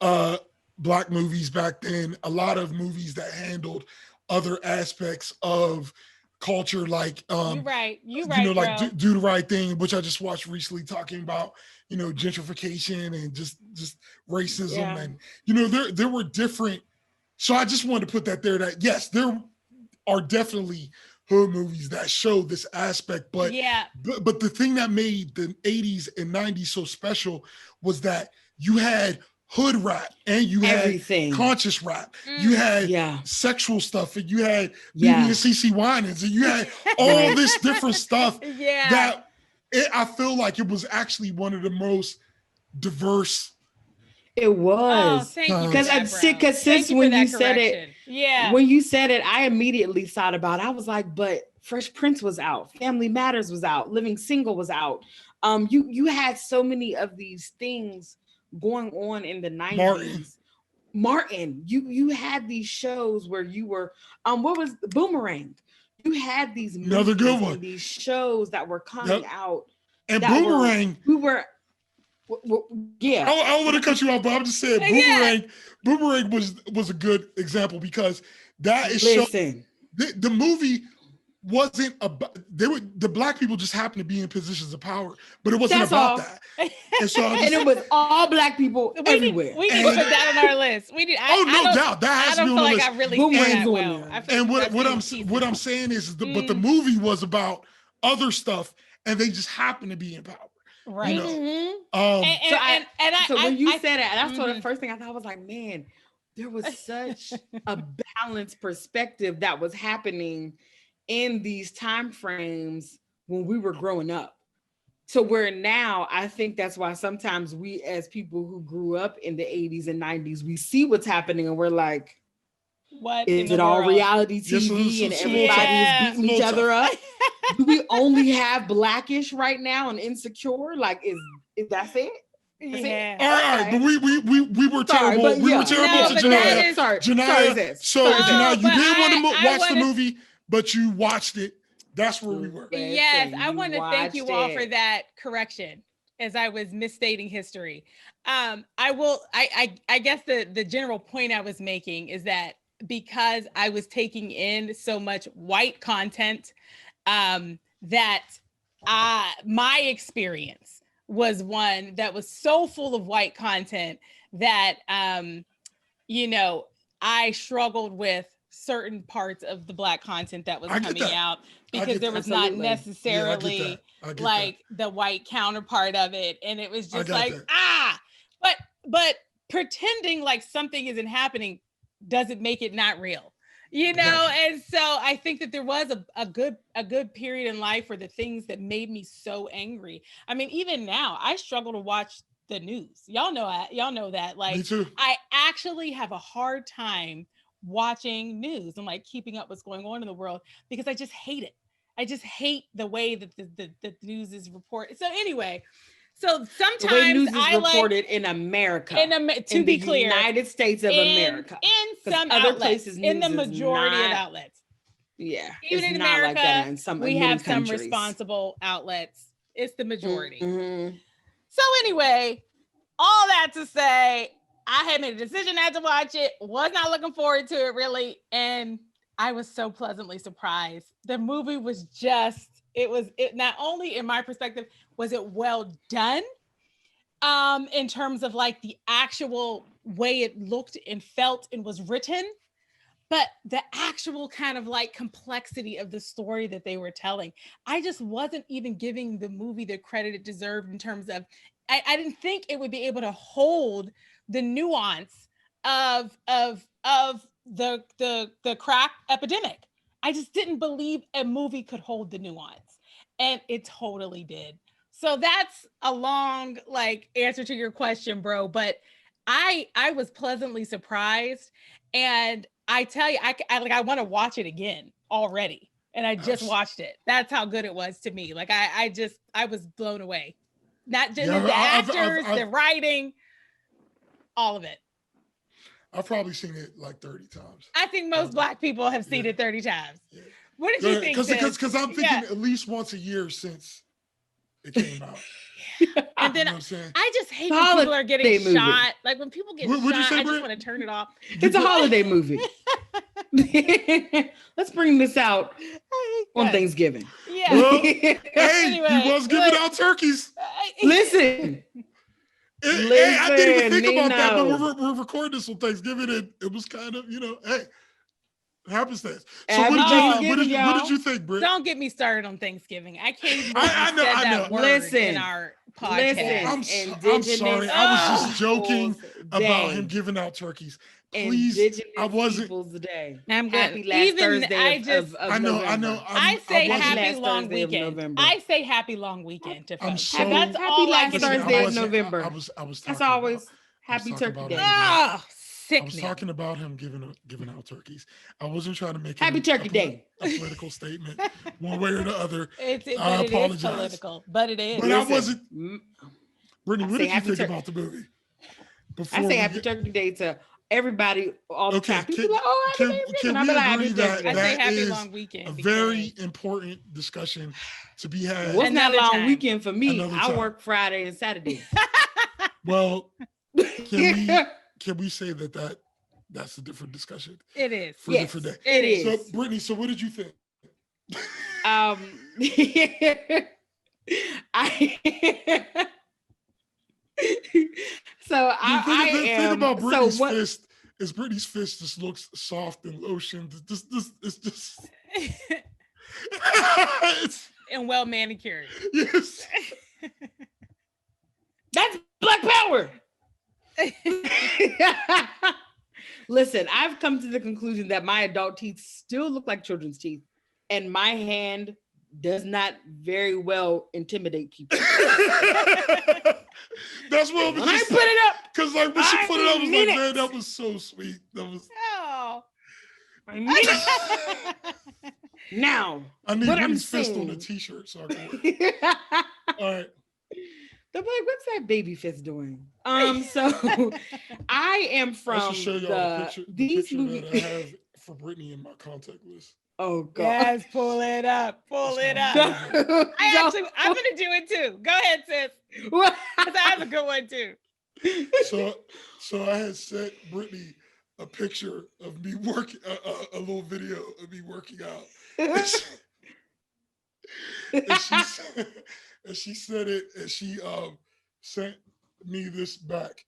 Black movies back then, a lot of movies that handled other aspects of culture, like you're right, you know, like bro. do the right thing, which I just watched recently, talking about, you know, gentrification and just racism, and you know, there were different. So I just wanted to put that there, that yes, there are definitely hood movies that show this aspect, but but the thing that made the 80s and 90s so special was that you had hood rap and you had conscious rap. You had sexual stuff, and you had BB and CC Winans, and you had all this different stuff that I feel like it was actually one of the most diverse. It was. Because since when you said it, when you said it, I immediately thought about it. I was like, but Fresh Prince was out, Family Matters was out, Living Single was out. You had so many of these things going on in the 90s. Martin, you had these shows where you were what was Boomerang? You had these another good one, these shows that were coming out, and Boomerang. I don't want to cut you off, but I'm just saying Boomerang was a good example because that is showing the movie wasn't about the Black people just happened to be in positions of power, but it wasn't about that. And so and it was all Black people everywhere. We need to put that on our list. We need. No doubt that has to be on the list. I really feel that well. And what I'm saying is, but the movie was about other stuff, and they just happened to be in power. Right. You know? So when you said it, that's the first thing I thought. I was like, man, there was such a balanced perspective that was happening in these time frames when we were growing up. So where now, I think that's why sometimes we, as people who grew up in the 80s and 90s, we see what's happening and we're like, what is it all reality TV and everybody is beating each other up? Do we only have Blackish right now and Insecure? Like, is that it? Yeah. All right, but we were terrible. We were terrible to Janaya. So Janaya, you didn't want to watch the movie, but you watched it. That's where we were. Yes, I want to thank you all for that correction, as I was misstating history. I guess the general point I was making is that because I was taking in so much white content, that my experience was one that was so full of white content that, you know, I struggled with certain parts of the Black content that was coming out because there was not necessarily like the white counterpart of it. And it was just like, but pretending like something isn't happening doesn't make it not real. You know, Gotcha. and so I think that there was a good period in life where the things that made me so angry. I mean, even now, I struggle to watch the news. Y'all know that. Me Like, too. I actually have a hard time watching news and like keeping up what's going on in the world because I just hate it. I just hate the way that the news is reported. So anyway, so The way sometimes news is I like reported in America, to in be the clear, United States of America. in 'Cause some other outlets, places in the news is majority of not- outlets. Yeah, Even it's in not like that America, in some we in many have some countries. responsible outlets. It's the majority. Mhm. So anyway, all that to say, I had made a decision not to watch it. Was not looking forward to it really, and I was so pleasantly surprised. The movie was just it not only in my perspective was it well done, in terms of like the actual way it looked and felt and was written, but the actual kind of like complexity of the story that they were telling. I just wasn't even giving the movie the credit it deserved in terms of I didn't think it would be able to hold the nuance of the crack epidemic. I just didn't believe a movie could hold the nuance, and it totally did. So that's a long like answer to your question, bro, but I was pleasantly surprised, and I tell you, I want to watch it again already, and I just watched it. That's how good it was to me. Like I was blown away. Not just the actors, the writing, all of it. I've probably seen it like 30 times. I think most Black people have seen it 30 times. Yeah. What did you think? Because I'm thinking at least once a year since it came out. And then you know what I'm saying? I just hate when people are getting movie. shot. Like when people get What'd you shot, say, I just Britt? want to turn it off. It's a holiday movie. Let's bring this out on Thanksgiving. Yeah. Well, hey, Anyway, he was giving out turkeys. Listen. Hey, I didn't even think about that, but Nino. we're recording this on Thanksgiving, and it was kind of, hey, happenstance. So Happy what Thanksgiving, did you think, Britt? Don't get me started on Thanksgiving. I can't believe I you know, said I that know. word Listen. in our podcast. I'm sorry. I was just joking about him giving out turkeys. Please, Indigenous I wasn't. Peoples Day. I'm good. Happy last Even Thursday of I know. November. I say wasn't- happy last long Thursday of weekend. November. I say happy long weekend to I'm folks. so- That's Happy all I last can Thursday of remember. November. I was talking That's always about, Happy Turkey about Day. him. Oh, I was sickening. talking about him giving out turkeys. I wasn't trying to make Happy Turkey Day. a political statement one way or the other. But it is apologize. political. But it is. But I wasn't. Brittany, I what say did you happy think Turkey. about the movie? I say Happy Turkey Day to everybody all the time. People are like, oh, Happy Thanksgiving. Can I'm we like, agree Happy that Turkey Day. I say that happy is long weekend. a because- very important discussion to be had? What's not Another long time. weekend for me? Another I time. work Friday and Saturday. Well, can we say that's a different discussion It is. for a different day? It is. So, Brittany, so what did you think? The thing about Brittany's fist is Brittany's fist just looks soft and lotioned. It's just it's, And well manicured. yes. That's Black Power. Listen, I've come to the conclusion that my adult teeth still look like children's teeth, and my hand does not very well intimidate people. That's what When I put it up, because like when she I put it up, I was mean like, it. man, that was so sweet. That was. Oh. I mean it. Now, I need what I'm Brittany's fist on a saying- t-shirt. So I can they'll all right. be like, "What's that baby fist doing?" So I am I from should show y'all the picture these that I movies. have for Brittany in my contact list. Oh God! Yes, pull it up. Pull it up. I'm gonna do it too. Go ahead, sis. 'Cause I have a good one too. So I had sent Brittany a picture of me working, a little video of me working out. And she said it, and she sent me this back.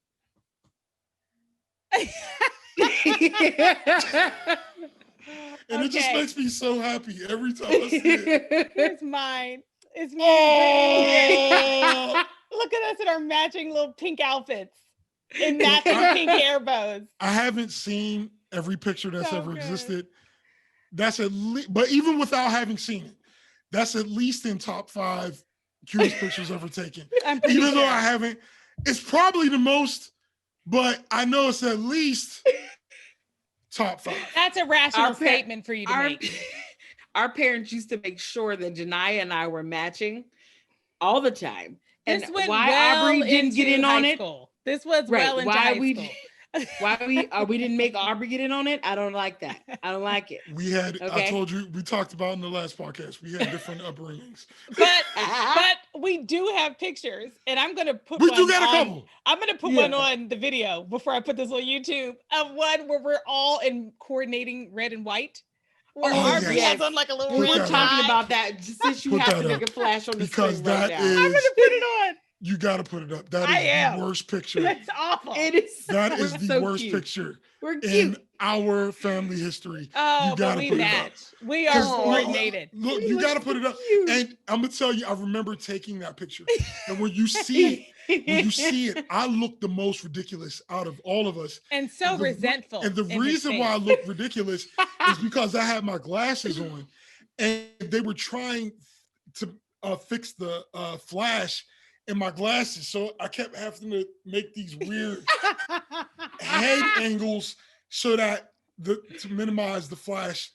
And it just makes me so happy every time I see it. Here's mine. It's me. Oh! Look at us in our matching little pink outfits and matching pink hair bows. I haven't seen every picture that's So ever good. existed, That's at least, but even without having seen it, that's at least in top 5 cutest pictures ever taken. I'm pretty Even sure. though I haven't, it's probably the most, but I know it's at least top 5. That's a rational Our statement for you to make. Our parents used to make sure that Janiyah and I were matching all the time. And This went why well Aubrey didn't get into in on high it? school. This was Right. well into Why high we school. we didn't make Aubrey get in on it? I don't like that. I don't like it. We had, Okay. I told you, we talked about in the last podcast, we had different upbringings. But we do have pictures, and I'm gonna put We one do got a on, couple. I'm gonna put Yeah. one on the video before I put this on YouTube of one where we're all in coordinating red and white. Where Oh, Aubrey yes. has on like a little Put We red were that talking tie. about that since you Put have that to make up. a flash on the Because screen right that now. is- I'm gonna put it on. You got to put it up. That I is am. the worst picture. That's awful. It is. That we're is the so worst cute. picture We're in cute. our family history. Oh, You but gotta we put it up. match. We are 'Cause look, coordinated. Look, We you look got to so put it up. cute. And I'm gonna tell you, I remember taking that picture, and when you see it, I look the most ridiculous out of all of us. And so The- resentful. And the in his reason why I face. look ridiculous is because I had my glasses on, and they were trying to fix the flash in my glasses, so I kept having to make these weird head angles so that to minimize the flash.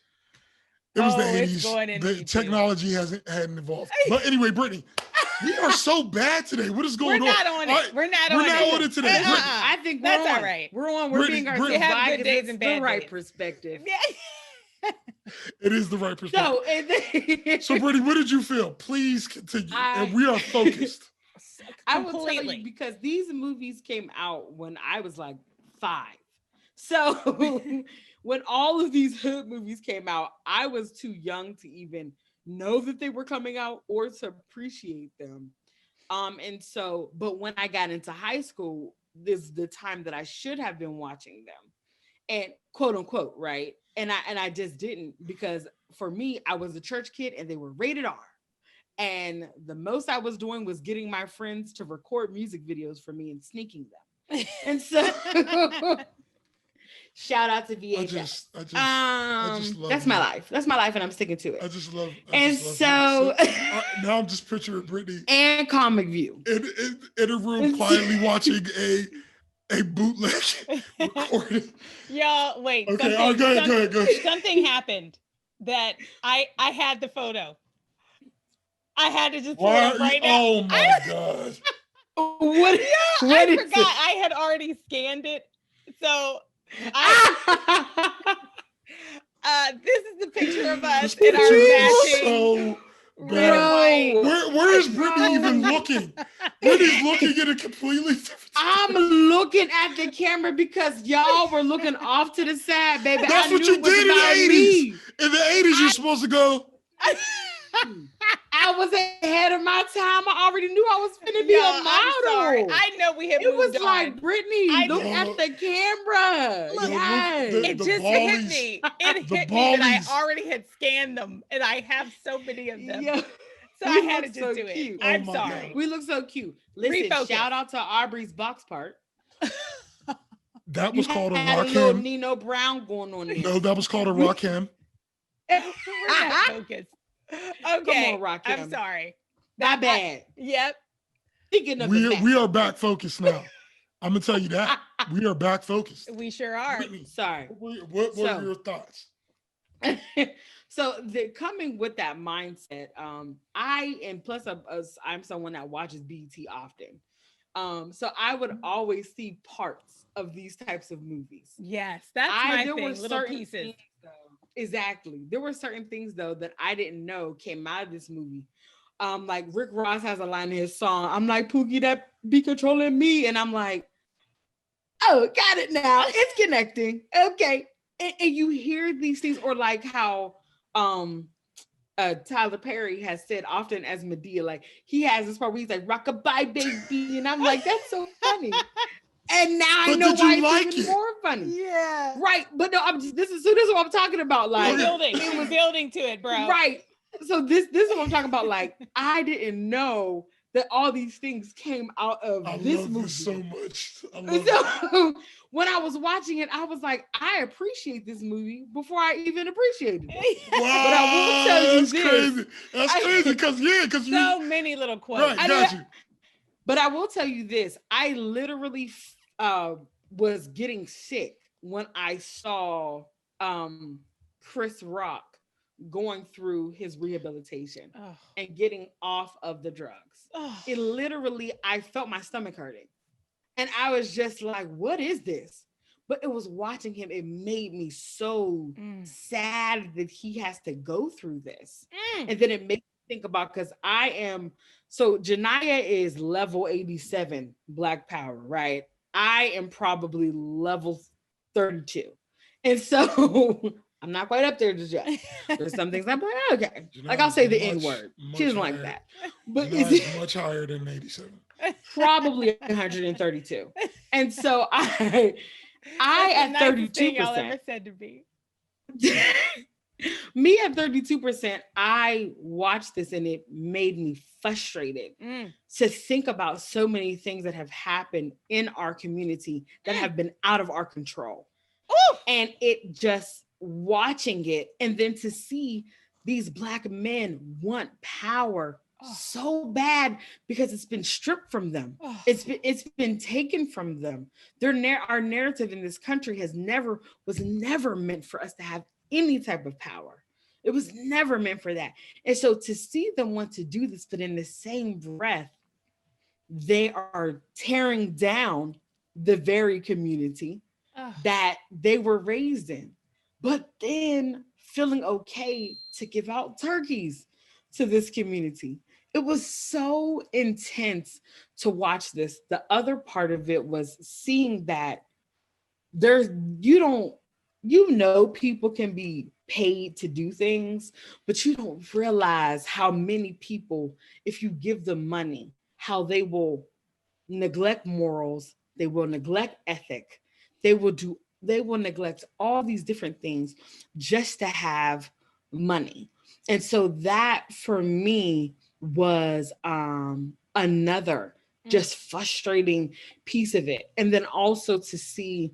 It was the Oh, it's 80s. going in The YouTube. technology hadn't evolved. But anyway, Brittany, we are so bad today. What is We're going on? not on it. We're not We're on not it. on it today. Uh-uh. Brittany, I think That's we're on. all right. We're on. We're Brittany, being Brittany. ourselves. We have Why? good 'Cause days it's and the bad right days. perspective. Yeah. it is the right perspective. So, and then, So, Brittany, what did you feel? Please continue. And we are focused. I will tell Completely. you because these movies came out when I was like 5. So when all of these hood movies came out, I was too young to even know that they were coming out or to appreciate them. And so, but when I got into high school, this is the time that I should have been watching them, and quote unquote, right? And I just didn't, because for me, I was a church kid and they were rated R. And the most I was doing was getting my friends to record music videos for me and sneaking them. And so shout out to VHS. I just love That's you. my life. That's my life, and I'm sticking to I it. just love. And just love so- you. Now I'm just picturing Brittany And Comic View. in a room quietly watching a bootleg recording. Y'all, wait. Okay, all right, go ahead. Something happened that I had the photo. I had to just pull Why it are up you- right now. oh my god! What? I What is forgot I had already scanned it. So this is the picture of us This in our picture is matching so red and bad. white. Where is Brittany even looking? Brittany's looking at a completely different. I'm looking at the camera because y'all were looking off to the side, baby. That's I what knew you it was did in about the 80s. me. In the 80s, you're supposed to go. I was ahead of my time. I already knew I was going to be No, a I'm model. sorry. I know we have It was moved like, on. Brittany, I look know. at the camera. Look, Yes. the It just hit ballies- me. It the hit me that ballies. I already had scanned them, and I have so many of them. Yeah. So We I had to look just so do it. cute. I'm Oh my sorry. God. We look so cute. Listen, Refocus. shout out to Aubrey's box part. That You was called a had rock a little ham. Nino Brown going on there. No, that was called a rock ham. We're not focused. Okay. on, Rakim. I'm sorry. Not bad. Yep. Speaking of the We mess. are back focused now. I'm gonna tell you that we are back focused. We sure are. Brittany, Sorry. what So- are your thoughts? So coming with that mindset, I'm someone that watches BET often. So I would always see parts of these types of movies. Yes, that's my there thing. were Little certain pieces. things, though, exactly. There were certain things though that I didn't know came out of this movie. Like Rick Ross has a line in his song. I'm like, Pookie, that be controlling me. And I'm like, oh, got it now. It's connecting. Okay. And you hear these things, or like how Tyler Perry has said often as Medea, like he has this part where he's like, rockabye baby. And I'm like, that's so funny. And now I But know did you why like it's even it? more funny. Yeah. Right. But no, this is what I'm talking about. Like, Building. It was building to it, bro. right. So this is what I'm talking about. Like, I didn't know that all these things came out of I this love movie. this so much. I love And it. so when I was watching it, I was like, I appreciate this movie before I even appreciated it. Wow, But I will tell you that's this. crazy. That's crazy because you So many little quotes. right, got you. But I will tell you this. I literally was getting sick when I saw Chris Rock going through his rehabilitation and getting off of the drugs. It literally, I felt my stomach hurting. And I was just like, what is this? But it was watching him, it made me so sad that he has to go through this. And then it made me think about, because so Genia is level 87 Black Power, right? I am probably level 32. And so I'm not quite up there just yet. There's some things I'm like, okay. Like I'll say the N word. She doesn't like that. But it's much higher than 87. Probably 132. And so I at 32%. Y'all ever said to me. Me at 32%, I watched this and it made me frustrated to think about so many things that have happened in our community that have been out of our control. And it just watching it, and then to see these Black men want power so bad because it's been stripped from them. It's been taken from them. Our narrative in this country was never meant for us to have any type of power. It was never meant for that. And so to see them want to do this, but in the same breath, they are tearing down the very community that they were raised in, but then feeling okay to give out turkeys to this community. It was so intense to watch this. The other part of it was seeing that people can be paid to do things, but you don't realize how many people, if you give them money, how they will neglect morals, they will neglect ethic, they will neglect all these different things just to have money. And so that for me was another just frustrating piece of it. And then also to see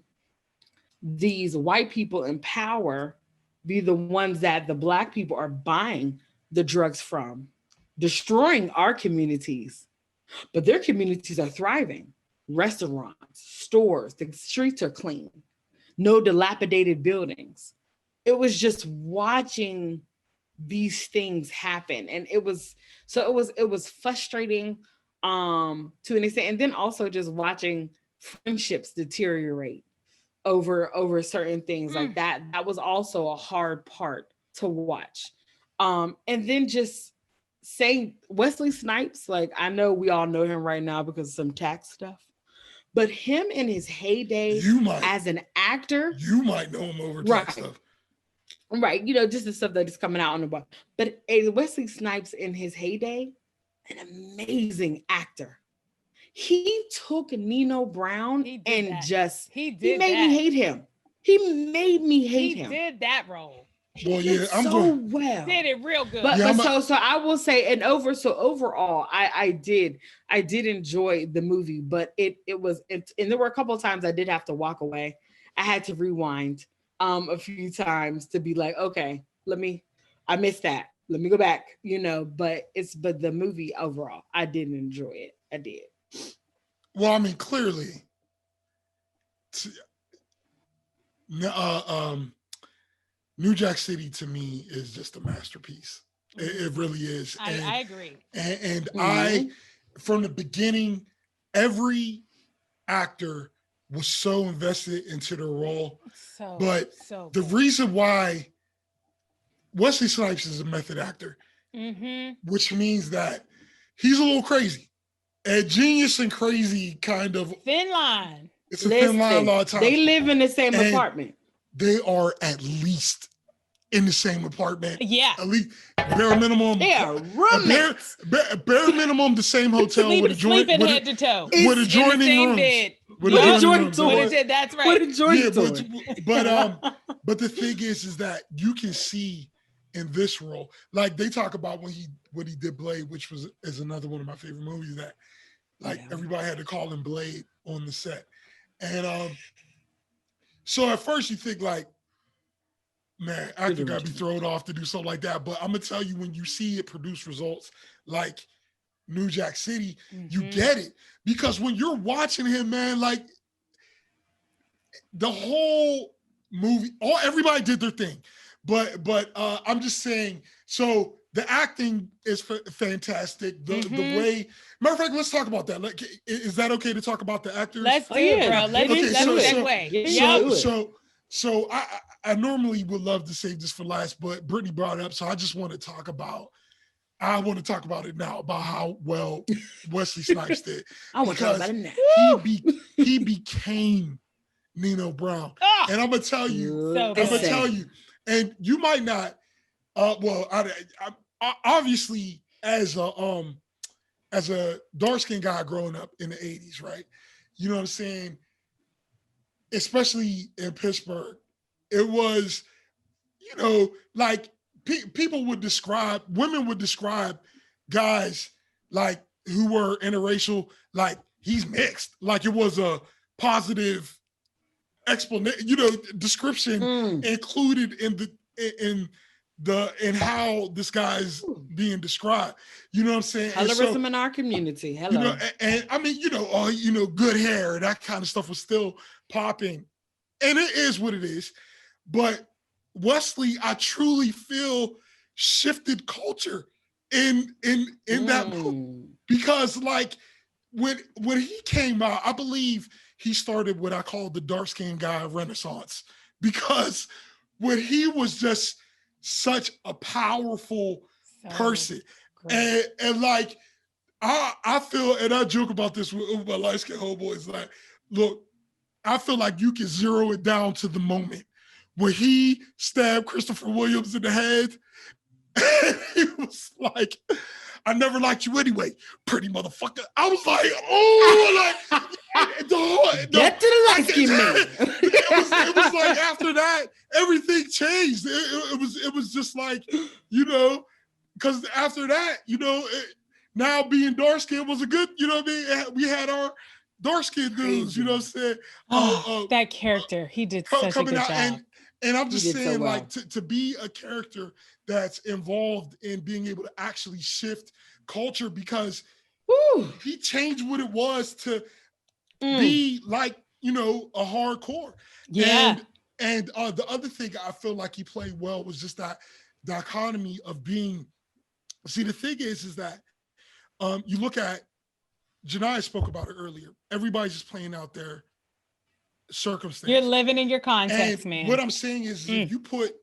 these white people in power be the ones that the Black people are buying the drugs from, destroying our communities, but their communities are thriving. Restaurants, stores, the streets are clean, no dilapidated buildings. It was just watching these things happen, and it was frustrating to an extent, and then also just watching friendships deteriorate over certain things like that. That was also a hard part to watch. And then just saying Wesley Snipes, like I know we all know him right now because of some tax stuff, but him in his heyday as an actor, you might know him over tax stuff. Right, just the stuff that is coming out on the book. But Wesley Snipes in his heyday, an amazing actor. He took Nino Brown he made me hate him. He made me hate him. He did that role. Well, yeah, well. Did it real good. But so I will say, overall, I did enjoy the movie, but it was, and there were a couple of times I did have to walk away. I had to rewind a few times to be like, okay, I missed that. Let me go back, but the movie overall, I did enjoy it. I did. Well, I mean, clearly, New Jack City to me is just a masterpiece. It really is. I agree. And I, from the beginning, every actor was so invested into the role. But the reason why Wesley Snipes is a method actor, which means that he's a little crazy. A genius and crazy kind of thin line. It's a thin line a lot of times. They live in the same apartment. They are at least in the same apartment. Yeah. At least bare minimum. They are roommates. Bare minimum the same hotel with a joint. Sleeping head to toe. With adjoining rooms. Bed. With adjoining rooms. That's right. With adjoining but the thing is that you can see in this role. Like they talk about when he did Blade, which is another one of my favorite movies that like everybody had to call him Blade on the set. And so at first you think like, man, actor got to be thrown off to do something like that. But I'm gonna tell you, when you see it produce results like New Jack City, you get it. Because when you're watching him, man, like the whole movie, everybody did their thing. But I'm just saying, so the acting is fantastic. The way, matter of fact, let's talk about that. Like, is that okay to talk about the actors? Let's do it, bro. Let's segue. So I normally would love to save this for last, but Brittany brought it up, so I just want to talk about. I want to talk about it now, about how well Wesley Snipes did. I want to talk about it now. He became Nino Brown, and I'm gonna tell you. And you might not. I obviously as a dark-skinned guy growing up in the 80s, right? You know what I'm saying? Especially in Pittsburgh, it was, you know, like women would describe guys like who were interracial, like he's mixed, like it was a positive explanation, you know, description included in how this guy's being described. You know what I'm saying? Colorism in our community. Hello. You know, and I mean, good hair, that kind of stuff was still popping. And it is what it is. But Wesley, I truly feel shifted culture in that movie. Because like when he came out, I believe he started what I call the dark-skinned guy renaissance. Because when he was just such a powerful person. And like, I feel, and I joke about this with my light-skinned homeboys, like, look, I feel like you can zero it down to the moment when he stabbed Christopher Williams in the head. And he was like, I never liked you anyway, pretty motherfucker. I was like, oh, like, get to the light-skinned man. It was like after that, everything changed. It was just like, you know, because after that, you know, now being dark skinned was a good, you know what I mean? We had our dark skinned dudes, you know what I'm saying? That character, he did such a good job. And I'm just saying, like, to be a character that's involved in being able to actually shift culture, because he changed what it was to be like, you know, a hardcore. Yeah. And the other thing I feel like he played well was just that dichotomy of being, see, the thing is that you look at, Janiyah spoke about it earlier, everybody's just playing out their circumstance. You're living in your context, and man. What I'm saying is if you put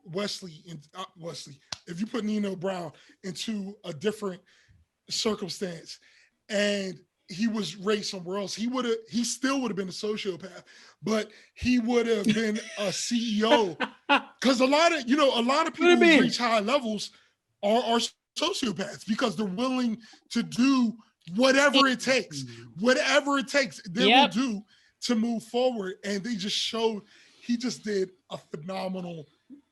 if you put Nino Brown into a circumstance and he was raised somewhere else, he still would have been a sociopath, but he would have been a CEO. Because a lot of people who reach high levels are sociopaths, because they're willing to do whatever it takes. Whatever it takes, they will do to move forward. And he just did a phenomenal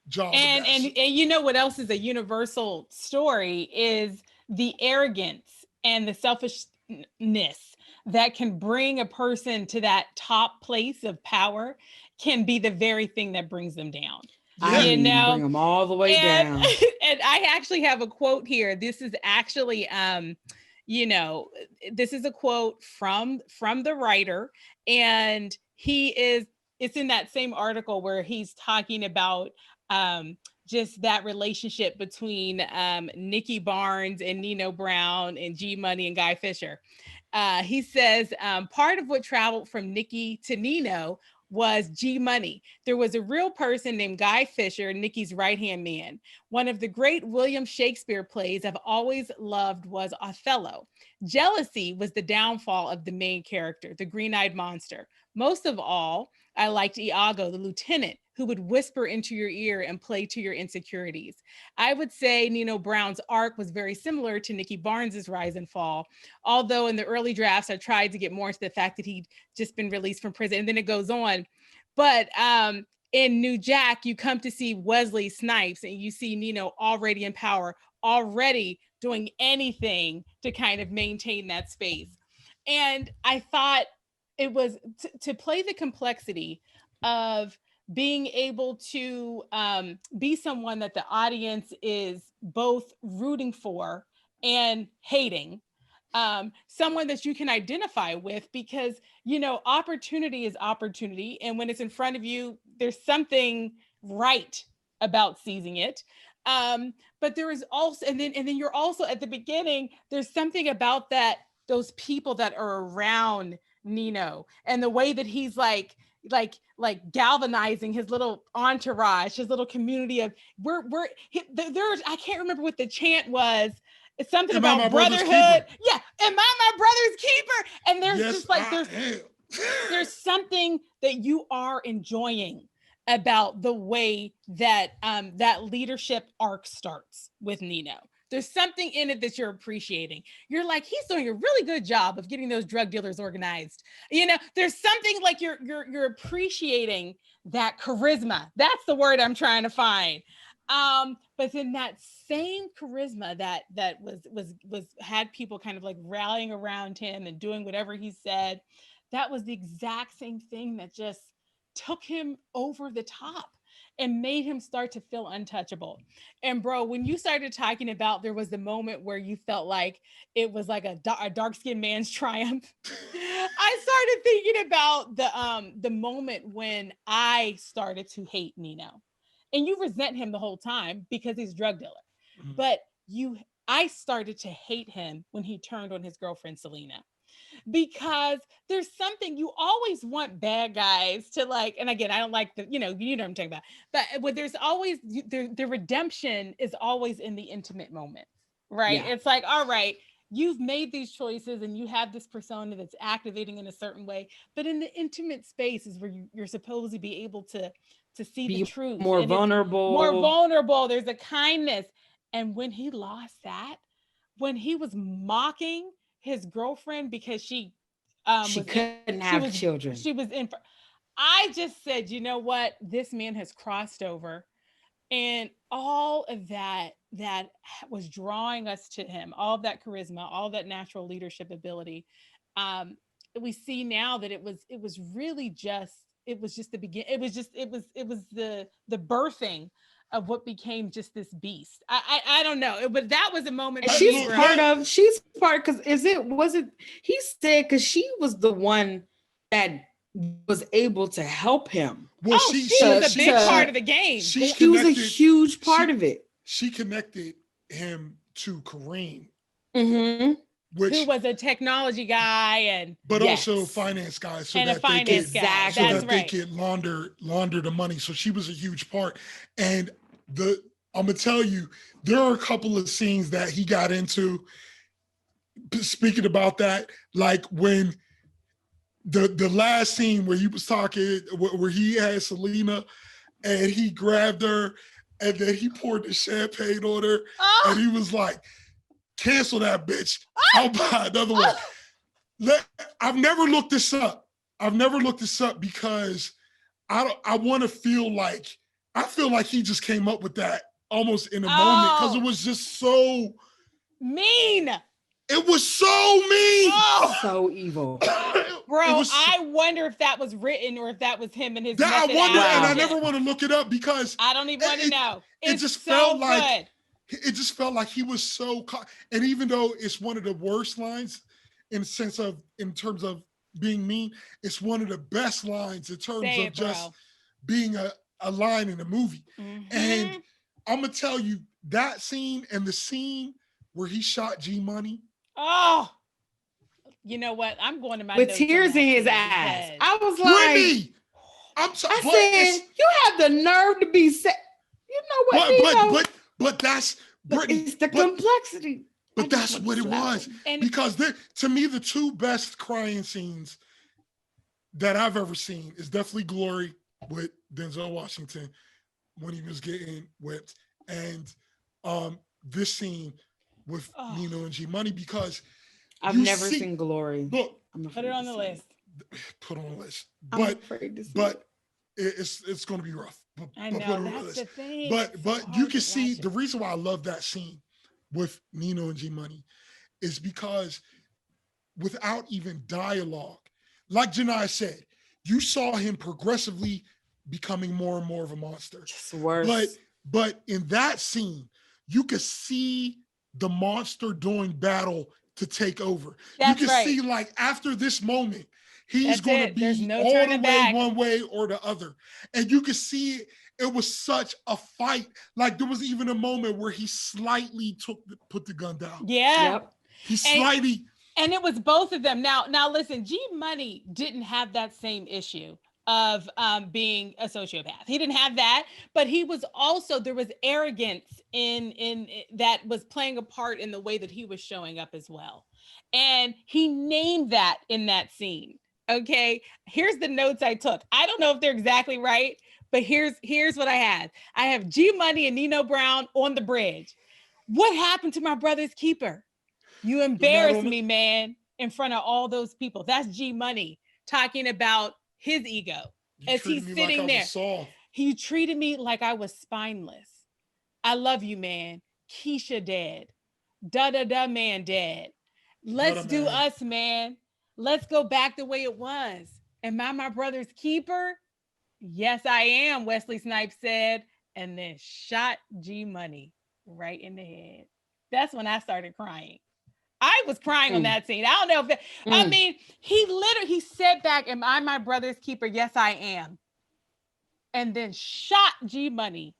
job. And you know what else is a universal story is the arrogance and the selfishness that can bring a person to that top place of power can be the very thing that brings them down. You know, bring them all the way down. And I actually have a quote here. This is actually, this is a quote from the writer, and it's in that same article where he's talking about just that relationship between Nikki Barnes and Nino Brown and G Money and Guy Fisher. He says, part of what traveled from Nikki to Nino was G Money. There was a real person named Guy Fisher, Nikki's right-hand man. One of the great William Shakespeare plays I've always loved was Othello. Jealousy was the downfall of the main character, the green-eyed monster. Most of all, I liked Iago, the lieutenant, who would whisper into your ear and play to your insecurities. I would say Nino Brown's arc was very similar to Nikki Barnes's rise and fall, although in the early drafts, I tried to get more into the fact that he'd just been released from prison, and then it goes on. But in New Jack, you come to see Wesley Snipes and you see Nino already in power, already doing anything to kind of maintain that space. And I thought it was to play the complexity of being able to be someone that the audience is both rooting for and hating, someone that you can identify with, because opportunity is opportunity, and when it's in front of you, there's something right about seizing it. But there is also, and then you're also at the beginning, there's something about that, those people that are around Nino and the way that he's like galvanizing his little entourage, his little community of there's, I can't remember what the chant was. It's something about brotherhood. Yeah. Am I my brother's keeper? And there's just like, there's something that you are enjoying about the way that that leadership arc starts with Nino. There's something in it that you're appreciating. You're like, he's doing a really good job of getting those drug dealers organized. There's something like you're appreciating that charisma. That's the word I'm trying to find. But then that same charisma that was had people kind of like rallying around him and doing whatever he said, that was the exact same thing that just took him over the top and made him start to feel untouchable. And bro, when you started talking about there was the moment where you felt like it was like a dark-skinned man's triumph, I started thinking about the moment when I started to hate Nino. And you resent him the whole time because he's a drug dealer. Mm-hmm. But I started to hate him when he turned on his girlfriend, Selena. Because there's something, you always want bad guys to like, and again, I don't like you know what I'm talking about, but there's always, the redemption is always in the intimate moment, right? Yeah. It's like, all right, you've made these choices and you have this persona that's activating in a certain way, but in the intimate space is where you're supposed to be able to see the truth. More vulnerable. There's a kindness. And when he lost that, when he was mocking his girlfriend because she couldn't have children. She was in. I just said, you know what? This man has crossed over, and all of that was drawing us to him. All of that charisma, all that natural leadership ability. We see now that it was really just. It was just the beginning. It was the birthing of what became just this beast. I don't know, but that was a moment. She's part because he said because she was the one that was able to help him. Well, she was a big part of the game. She was a huge part of it. She connected him to Kareem, who was a technology guy but also a finance guy, so that they could launder the money. So she was a huge part. And I'm gonna tell you, there are a couple of scenes that he got into. Speaking about that, like when the last scene where he was talking, where he had Selena, and he grabbed her, and then he poured the champagne on her, and he was like, "Cancel that bitch. I'll buy another one." I've never looked this up. Because I want to feel like he just came up with that almost in a moment, because it was just so mean. It was so mean. So evil. Bro, I wonder if that was written or if that was him and his I wonder, and I never want to look it up because I don't even want to know. It just felt like it just felt like he was so and even though it's one of the worst lines in terms of being mean, it's one of the best lines in terms of just being a line in a movie. Mm-hmm. And I'm gonna tell you, that scene and the scene where he shot G Money. Oh, you know what? I'm going to my with tears in his eyes. I was like, Brittany, I said, you have the nerve to be sad. You know what? But that's Brittany. It's the complexity. But that's what it was. Because to me, the two best crying scenes that I've ever seen is definitely Glory with Denzel Washington when he was getting whipped, and this scene with Nino and G Money, because I've never seen Glory. Look, put it on the list. Put on the list. I'm afraid to see but it's going to be rough. I know, that's the thing. But you can see the reason why I love that scene with Nino and G Money is because without even dialogue, like Janai said, you saw him progressively becoming more and more of a monster. It's worse. But in that scene, you could see the monster doing battle to take over. That's you can right. see like after this moment, he's going to be no all the turning way back. one way or the other. And you can see it was such a fight. Like there was even a moment where he slightly put the gun down. Yeah. Yep. He slightly. And it was both of them. Now listen, G Money didn't have that same issue of being a sociopath. He didn't have that, but he was also, there was arrogance in that was playing a part in the way that he was showing up as well. And he named that in that scene. Okay, here's the notes I took. I don't know if they're exactly right, but here's what I had. I have G Money and Nino Brown on the bridge. What happened to my brother's keeper? You embarrassed me, man, in front of all those people. That's G Money talking about his ego as he's sitting there. He treated me like I was spineless. I love you, man. Keisha dead. Da man dead. Let's do us, man. Let's go back the way it was. Am I my brother's keeper? Yes, I am, Wesley Snipes said, and then shot G Money right in the head. That's when I started crying. I was crying on that scene. I don't know if I mean, he said back, am I my brother's keeper? Yes, I am. And then shot G Money,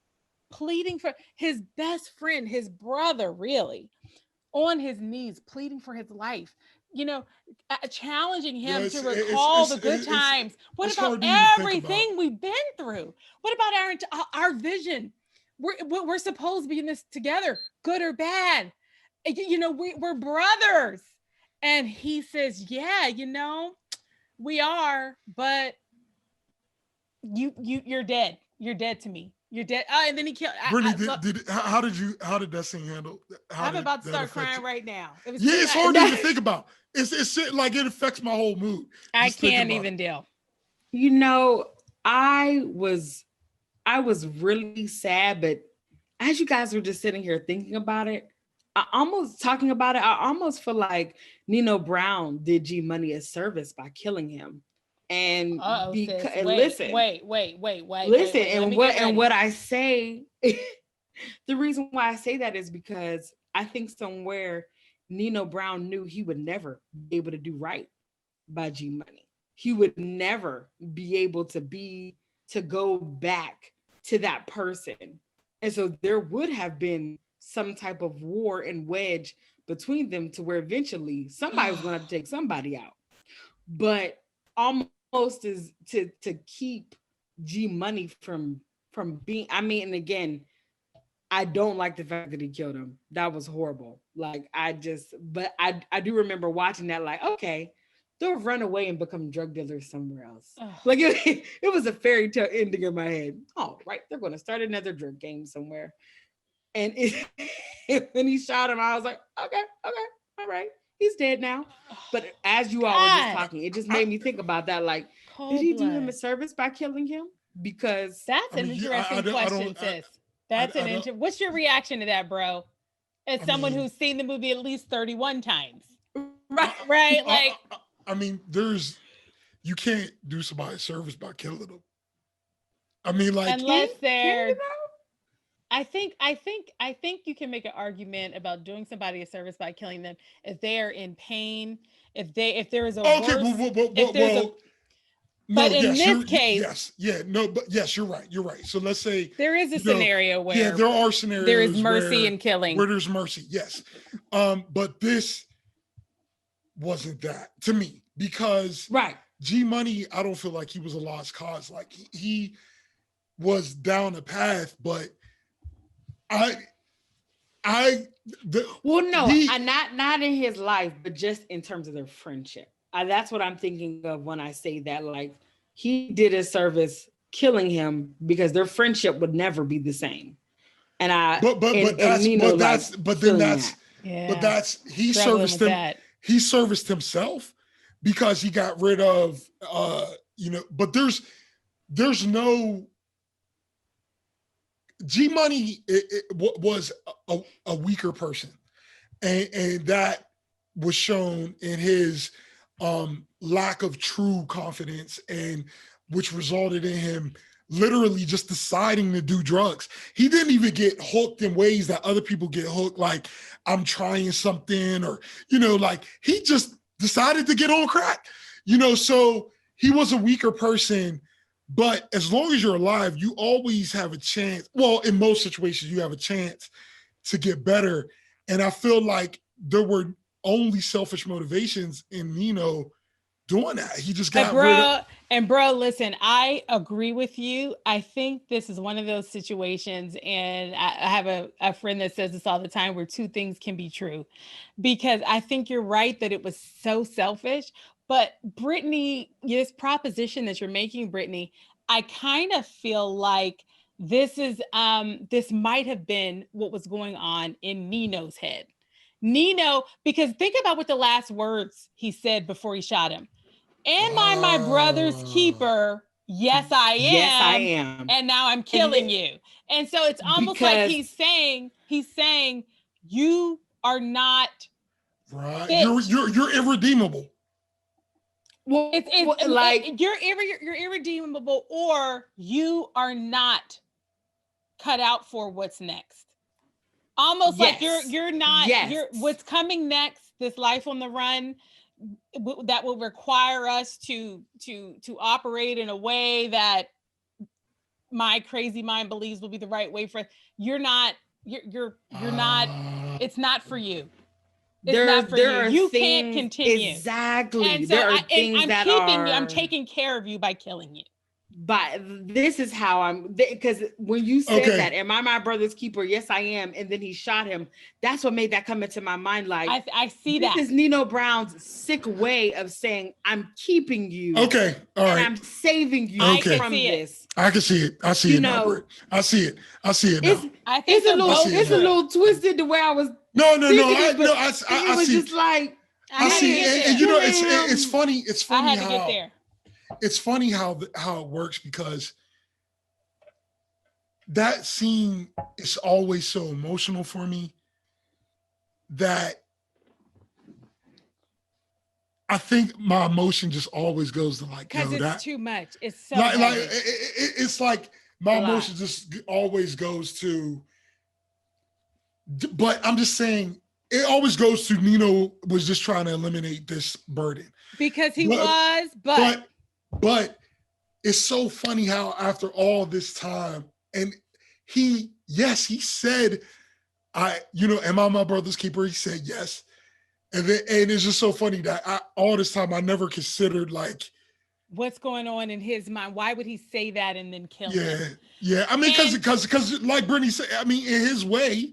pleading for his best friend, his brother, really, on his knees, pleading for his life. You know, challenging him to recall the good times. What about everything we've been through? What about our vision? We're supposed to be in this together, good or bad. You know, we're brothers. And he says, yeah, you know, we are, but you're dead. You're dead to me. You're dead. And then he killed. Brittany, how did that scene handle? I'm about to start crying right now. It's hard to even think about. It's like it affects my whole mood. I can't even deal. You know, I was really sad, but as you guys were just sitting here thinking about it, I almost feel like Nino Brown did G Money a service by killing him. And listen, what I say, the reason why I say that is because I think somewhere Nino Brown knew he would never be able to do right by G Money. He would never be able to go back to that person. And so there would have been some type of war and wedge between them to where eventually somebody was going to have to take somebody out. But almost is to keep G Money from being, I mean, and again, I don't like the fact that he killed him. That was horrible. Like I do remember watching that like, okay, they'll run away and become drug dealers somewhere else. Like it was a fairy tale ending in my head. Oh, right. They're going to start another drug game somewhere. And when he shot him, I was like, okay, all right. He's dead now. But as you all were just talking, it just made me think about that. Like, did he do him a service by killing him? Because that's an interesting question, sis. That's an interesting. What's your reaction to that, bro? As someone who's seen the movie at least 31 times. Right? Like, I mean, you can't do somebody a service by killing them. I mean, like, unless they're. I think you can make an argument about doing somebody a service by killing them if they are in pain, if there is a but in this case, you're right. So let's say there is a scenario where there are scenarios there is mercy in killing, where there's mercy, yes. But this wasn't that to me because G Money, I don't feel like he was a lost cause. Like he was down a path, but not in his life, but just in terms of their friendship. That's what I'm thinking of when I say that. Like he did a service killing him because their friendship would never be the same. And he serviced him. He serviced himself because he got rid of but there's no G Money was a weaker person, and that was shown in his lack of true confidence, and which resulted in him literally just deciding to do drugs. He didn't even get hooked in ways that other people get hooked, like I'm trying something, or, like he just decided to get on crack, so he was a weaker person. But as long as you're alive, you always have a chance. Well, in most situations, you have a chance to get better. And I feel like there were only selfish motivations in Nino doing that. He just got rid of. And bro, listen, I agree with you. I think this is one of those situations, and I have a friend that says this all the time, where two things can be true. Because I think you're right that it was so selfish. But Brittany, this proposition that you're making, Brittany, I kind of feel like this might have been what was going on in Nino's head. Nino, because think about what the last words he said before he shot him. Am I my brother's keeper? Yes, I am. Yes, I am. And now I'm killing you. And so it's almost like he's saying, you are not right. Fit. You're irredeemable. Well, you're irredeemable, or you are not cut out for what's next. Almost like you're not. You're what's coming next. This life on the run that will require us to operate in a way that my crazy mind believes will be the right way for. You're not. You're not. It's not for you. You can't continue. Exactly. And so I'm taking care of you by killing you. But this is how because when you said that, am I my brother's keeper? Yes, I am. And then he shot him. That's what made that come into my mind. Like, I see that. This is Nino Brown's sick way of saying, I'm keeping you. Okay. All right. And I'm saving you from this. I can see it. I see it now, Bert. I see it now. It's a little twisted the way I was. No. I see. Just like I see. And it's funny. It's funny. I had to get there. It's funny how it works, because that scene is always so emotional for me that I think my emotion just always goes to like, because it's too much. It's so it's like my emotion just always goes to. But I'm just saying, it always goes to Nino was just trying to eliminate this burden. Because But it's so funny how after all this time, and he said, am I my brother's keeper? He said yes. And it's just so funny that all this time I never considered like what's going on in his mind. Why would he say that and then kill him? Yeah. I mean, because like Brittany said, I mean, in his way,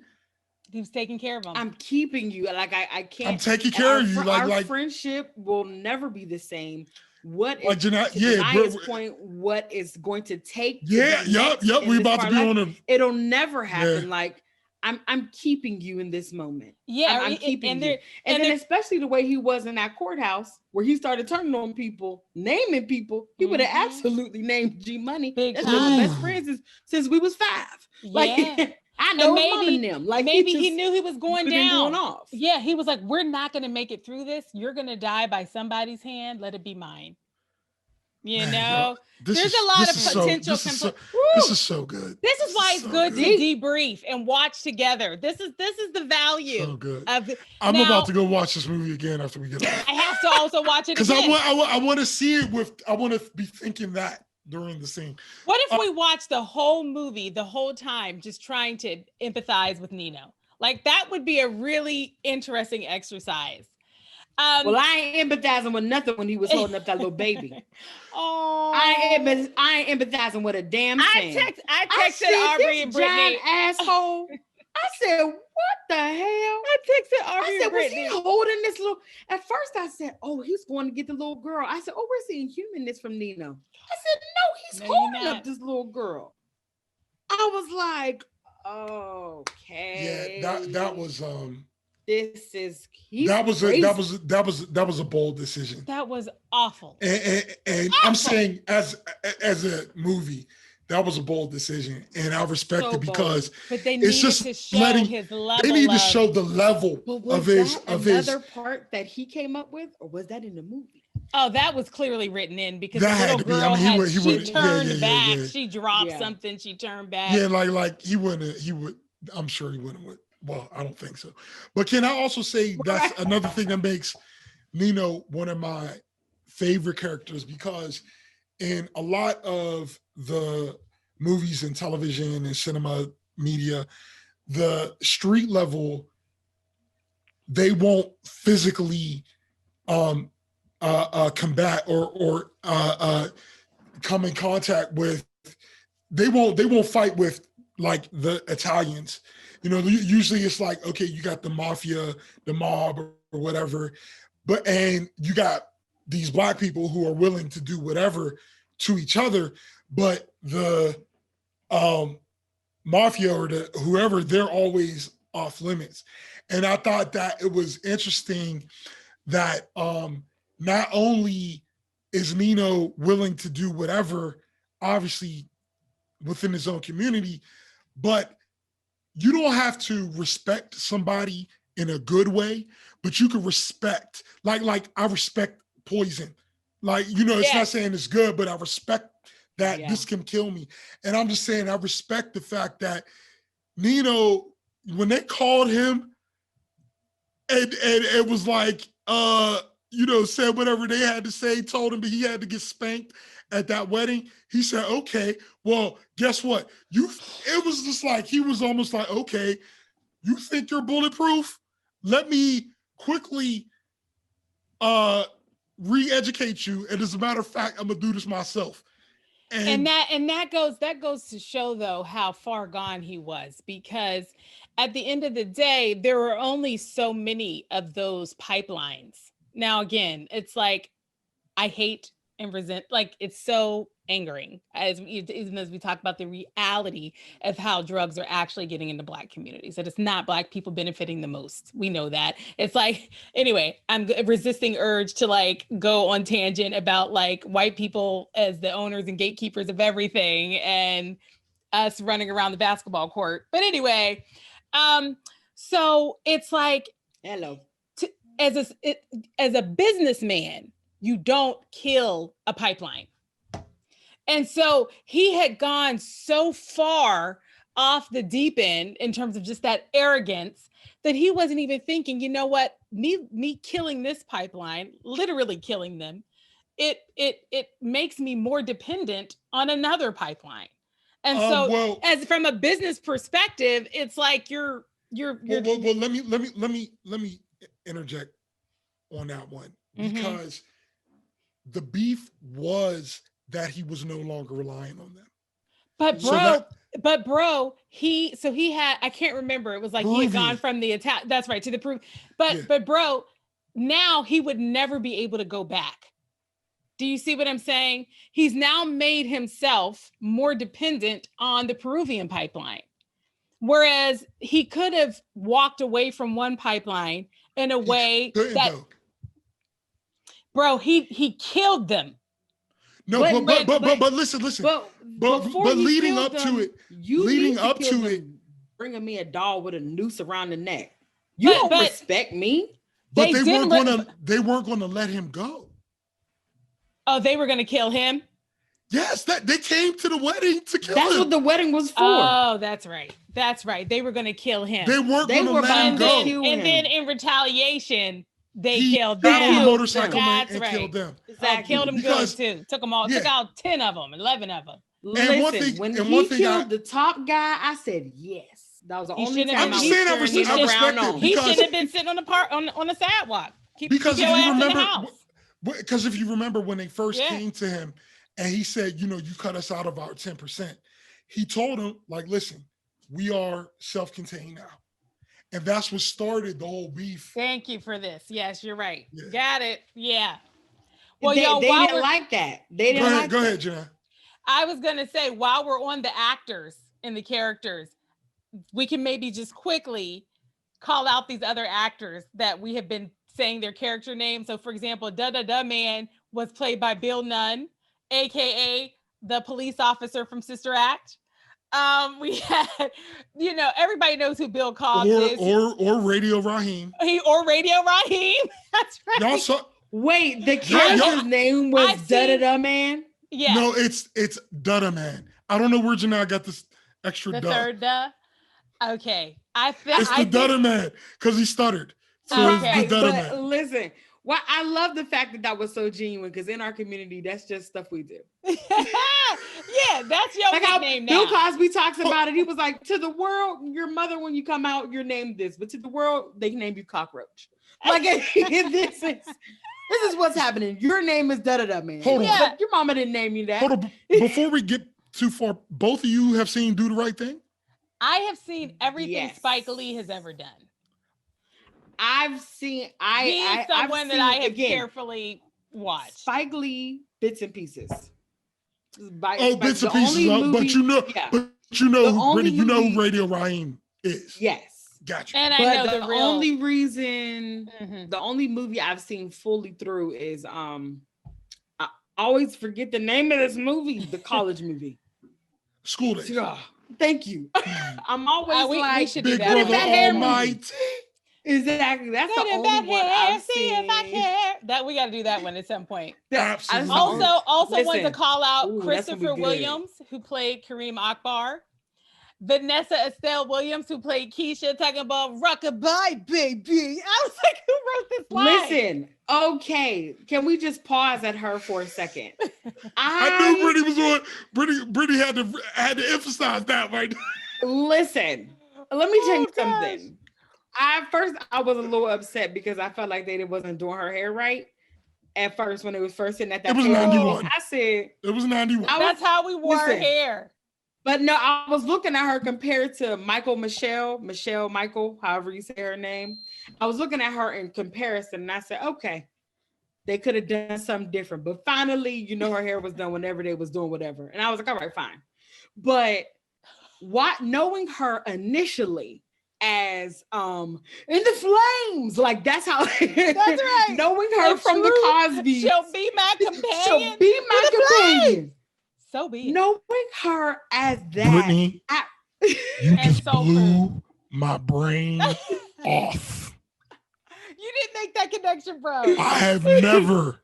he was taking care of him. I'm keeping you. Like I can't. I'm taking care of you. Our friendship will never be the same. What is point? What is going to take? Yep. We about to be on a. It'll never happen. Yeah. Like I'm keeping you in this moment. Yeah, I'm keeping you. And then especially the way he was in that courthouse where he started turning on people, naming people. He would have absolutely named G Money. That's one of the best friends since we was 5. Like I know mom and them. Like maybe he knew he was going down. Off. Yeah, he was like, "We're not going to make it through this. You're going to die by somebody's hand. Let it be mine." There's a lot of potential. This is so good. This is why it's good to debrief and watch together. This is the value. So good. I'm about to go watch this movie again after we get out. I have to also watch it again. Because I want to see it I want to be thinking that during the scene. What if we watch the whole movie the whole time just trying to empathize with Nino? Like that would be a really interesting exercise. Well, I ain't empathizing with nothing when he was holding up that little baby. I ain't empathizing with a damn thing. I texted Aubrey and Brittany. Asshole. I said, what the hell? I texted Aubrey and Brittany. Was he holding this little? At first I said, oh, he's going to get the little girl. I said, oh, we're seeing humanness from Nino. I said, no, he's holding up this little girl. I was like, okay. Yeah, that was that was a bold decision. That was awful. And I'm saying as a movie, that was a bold decision, and I respect it because but they it's just to show his level. They need to show the level of his. Another part that he came up with, or was that in the movie? Oh, that was clearly written in because that the little girl she turned back. Yeah. She dropped something. She turned back. Yeah, like he would. I'm sure he wouldn't. Well, I don't think so. But can I also say that's another thing that makes Nino one of my favorite characters, because in a lot of the movies and television and cinema media, the street level, they won't physically combat or come in contact with. They won't fight with like the Italians. You know, usually it's like, okay, you got the mafia, the mob, or whatever, and you got these Black people who are willing to do whatever to each other, but the mafia or the whoever, they're always off limits. And I thought that it was interesting that not only is Nino willing to do whatever, obviously within his own community, but you don't have to respect somebody in a good way, but you can respect, like I respect poison. Like, you know, it's not saying it's good, but I respect that this can kill me. And I'm just saying I respect the fact that Nino, when they called him and it was like, you know, said whatever they had to say, told him that he had to get spanked at that wedding, he said, okay, well, guess what? It was just like, he was almost like, okay, you think you're bulletproof? Let me quickly re-educate you. And as a matter of fact, I'm gonna do this myself. And that goes to show though how far gone he was, because at the end of the day, there were only so many of those pipelines. Now, again, it's like, I hate and resent, like, it's so angering even as we talk about the reality of how drugs are actually getting into Black communities, that it's not Black people benefiting the most. We know that. It's like, anyway, I'm resisting urge to like go on tangent about like white people as the owners and gatekeepers of everything and us running around the basketball court. But anyway, so it's like, as a businessman, you don't kill a pipeline. And so he had gone so far off the deep end in terms of just that arrogance that he wasn't even thinking, you know what, me killing this pipeline, literally killing them, it makes me more dependent on another pipeline. And so as from a business perspective, it's like you're let me interject on that one, because the beef was that he was no longer relying on them. But bro, he had, I can't remember, it was like he had gone from the attack, that's right, to the proof. But bro, now he would never be able to go back. Do you see what I'm saying? He's now made himself more dependent on the Peruvian pipeline. Whereas he could have walked away from one pipeline in a way that, bro, he killed them. No, but listen. But leading up to it, bringing me a doll with a noose around the neck. You don't respect me. But they weren't gonna let him go. Oh, they were gonna kill him? Yes, they came to the wedding to kill him. That's what the wedding was for. Oh, that's right. They were gonna kill him. They weren't gonna let him go. And then in retaliation, they killed them. He got on a motorcycle and killed them. Exactly. Killed them good too. Took out 10 of them, 11 of them. Listen, when he killed the top guy, I said yes. That was the only time I'm saying I respect it. He shouldn't have been sitting on the sidewalk. Because if you remember when they first came to him and he said, you know, you cut us out of our 10%, he told him, like, listen, we are self-contained now. And that's what started the whole beef. Thank you for this. Yes, you're right. Yeah. Got it. Yeah. Well, they didn't like that. They didn't Go ahead, Jenna. I was going to say, while we're on the actors and the characters, we can maybe just quickly call out these other actors that we have been saying their character names. So for example, Da Da Da Man was played by Bill Nunn, aka the police officer from Sister Act. We had, everybody knows who Bill Cobbs is. Or Radio Raheem. Or Radio Raheem. That's right. Y'all saw. Wait, the character's name was Da Da Da Man? Yeah. No, it's Da Da Man. I don't know where Janelle got this extra The duh. third duh. Okay. It's the Da Da Man because he stuttered. So Okay, it's the Da Da Man. Listen, well, I love the fact that was so genuine because in our community, that's just stuff we do. Yeah, that's your nickname now. Bill Cosby talks about it. He was like, to the world, your mother, when you come out, you're named this, but to the world, they name you Cockroach. Like this is what's happening. Your name is Da Da Da Man. Hold on. Yeah. Your mama didn't name you that. Hold on. Before we get too far, both of you have seen Do the Right Thing? I have seen everything Spike Lee has ever done. I've seen He's someone that I have carefully watched. Spike Lee bits and pieces. Bits and pieces, but you know, Brittany, you know who Radio Raheem is. Yes. Gotcha. And I know the only reason, the only movie I've seen fully through is I always forget the name of this movie, the college movie. School Days. Thank you. I'm always we should Big do that. Brother Almighty. Exactly. That's the only one I've seen. That we got to do that one at some point. Absolutely. Also want to call out Christopher Williams, who played Kareem Akbar. Vanessa Estelle Williams, who played Keisha, talking about rockabye, baby. I was like, who wrote this line? Listen, okay, can we just pause at her for a second? I knew Brittany was on. Brittany had to emphasize that right. Listen, let me tell you something. I was a little upset because I felt like they wasn't doing her hair right at first when it was first sitting at that. It was 91. I said it was 91. That's how we wore her hair. But no, I was looking at her compared to Michelle, however you say her name. I was looking at her in comparison and I said, okay, they could have done something different. But finally, her hair was done whenever they was doing whatever. And I was like, all right, fine. But knowing her initially as in the flames, like that's how that's right. Knowing her from the Cosby. She'll be my companion. She'll be my companion. So be it. Knowing her as that. Brittany, you just blew my brain off. You didn't make that connection, bro. I have never.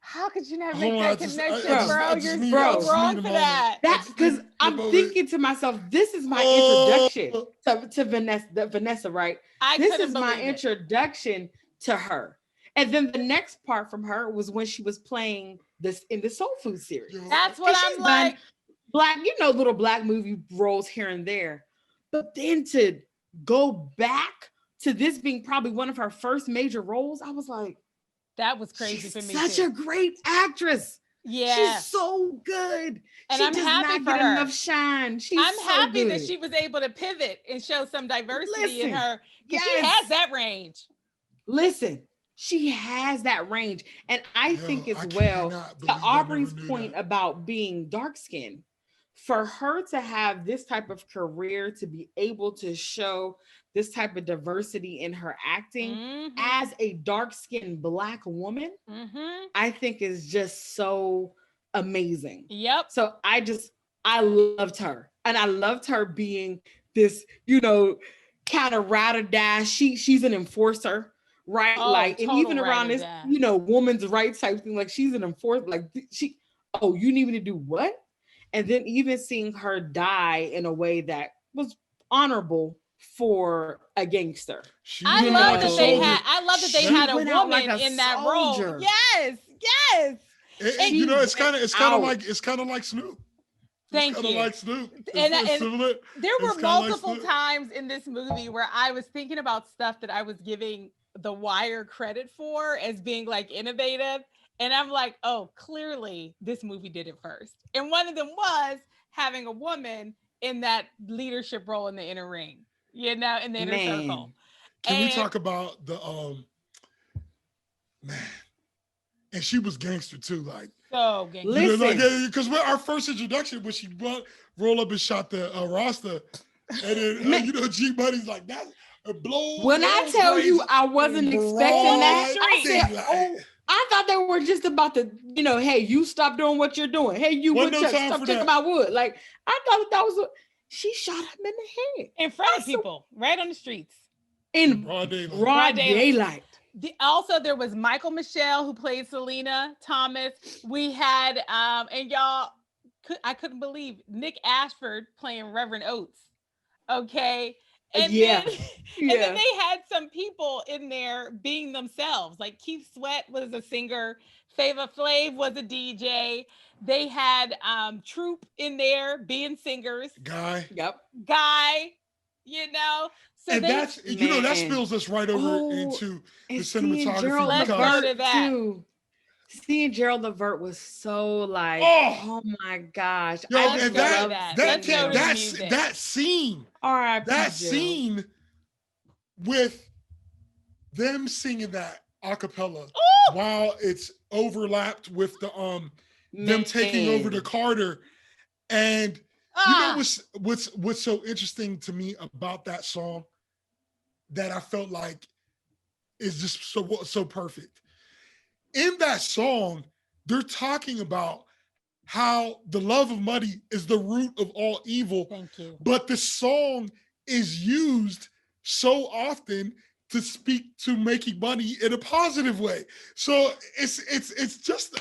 How could you not make that connection, bro? You're so wrong for that. That's because I'm thinking to myself, this is my introduction to Vanessa, right? This is my introduction to her. And then the next part from her was when she was playing this in the Soul Food series. That's what I'm like. Black, little black movie roles here and there. But then to go back to this being probably one of her first major roles, I was like, that was crazy for me. Such a great actress. Yeah. She's so good. And she I'm does happy not for get her. Enough shine. I'm happy that she was able to pivot and show some diversity in her. Yes. She has that range. Listen, she has that range. And I think as well, to Aubrey's point about being dark-skinned, for her to have this type of career, to be able to show this type of diversity in her acting as a dark-skinned Black woman, I think is just so amazing. Yep. So I loved her. And I loved her being this, kind of ride or die. She's an enforcer, right? And even around this, woman's rights type thing, like she's an enforcer. Like you need me to do what? And then even seeing her die in a way that was honorable for a gangster. I love that they had a woman in that role. Yes. It's kind of like Snoop. Thank you. Like Snoop. And there were multiple times in this movie where I was thinking about stuff that I was giving The Wire credit for as being like innovative. And I'm like, oh, clearly this movie did it first. And one of them was having a woman in that leadership role in the inner ring, in the inner circle. Can we talk about the man? And she was gangster too, like so gangster. Because our first introduction when she rolled up and shot the Rasta, And then, you know, G Money's like, that's a blow. When I tell you I wasn't expecting that, I said, like, oh, I thought they were just about to, you know, hey, you stop doing what you're doing. Hey, you woodchuck, stop checking my wood. Like, I thought that was she shot him in the head. In front of people, right on the streets. In broad daylight. Also, there was Michael Michelle, who played Selena Thomas. We had, and y'all, I couldn't believe Nick Ashford playing Reverend Oates. Okay. And then they had some people in there being themselves. Like Keith Sweat was a singer. Fava Flav was a DJ. They had Troop in there being singers. Guy. Yep. Guy, you know. So and that's, you know, that spills us right over into the cinematography. Let's go to that. Too. Seeing Gerald Levert was so like, oh my gosh. Yo, and that scene. All right. That scene with them singing that a cappella while it's overlapped with the them taking over the Carter. And you know what's so interesting to me about that song that I felt like is just so perfect. In that song, they're talking about how the love of money is the root of all evil. Thank you. But the song is used so often to speak to making money in a positive way. So it's just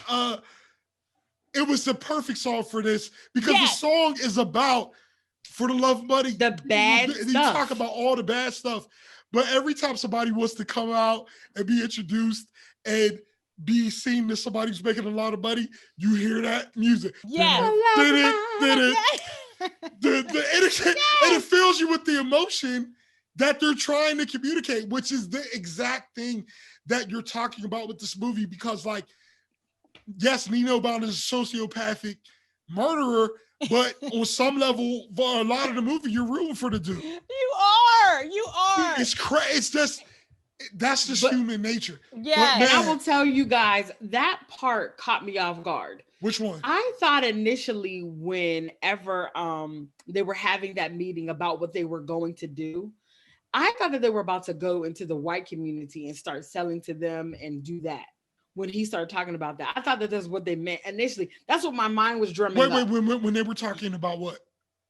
it was the perfect song for this because the song is about, for the love of money, the bad stuff. You talk about all the bad stuff, but every time somebody wants to come out and be introduced and be seen as somebody who's making a lot of money, you hear that music. Yeah. And it fills you with the emotion that they're trying to communicate, which is the exact thing that you're talking about with this movie. Because, like, yes, Nino Brown is a sociopathic murderer, but on some level, for a lot of the movie, you're rooting for the dude. You are. It's crazy. It's just, that's just human nature. Yeah. And I will tell you guys, that part caught me off guard. Which one? I thought initially whenever they were having that meeting about what they were going to do, I thought that they were about to go into the white community and start selling to them and do that. When he started talking about that, I thought that that's what they meant initially. That's what my mind was drumming up. When they were talking about what?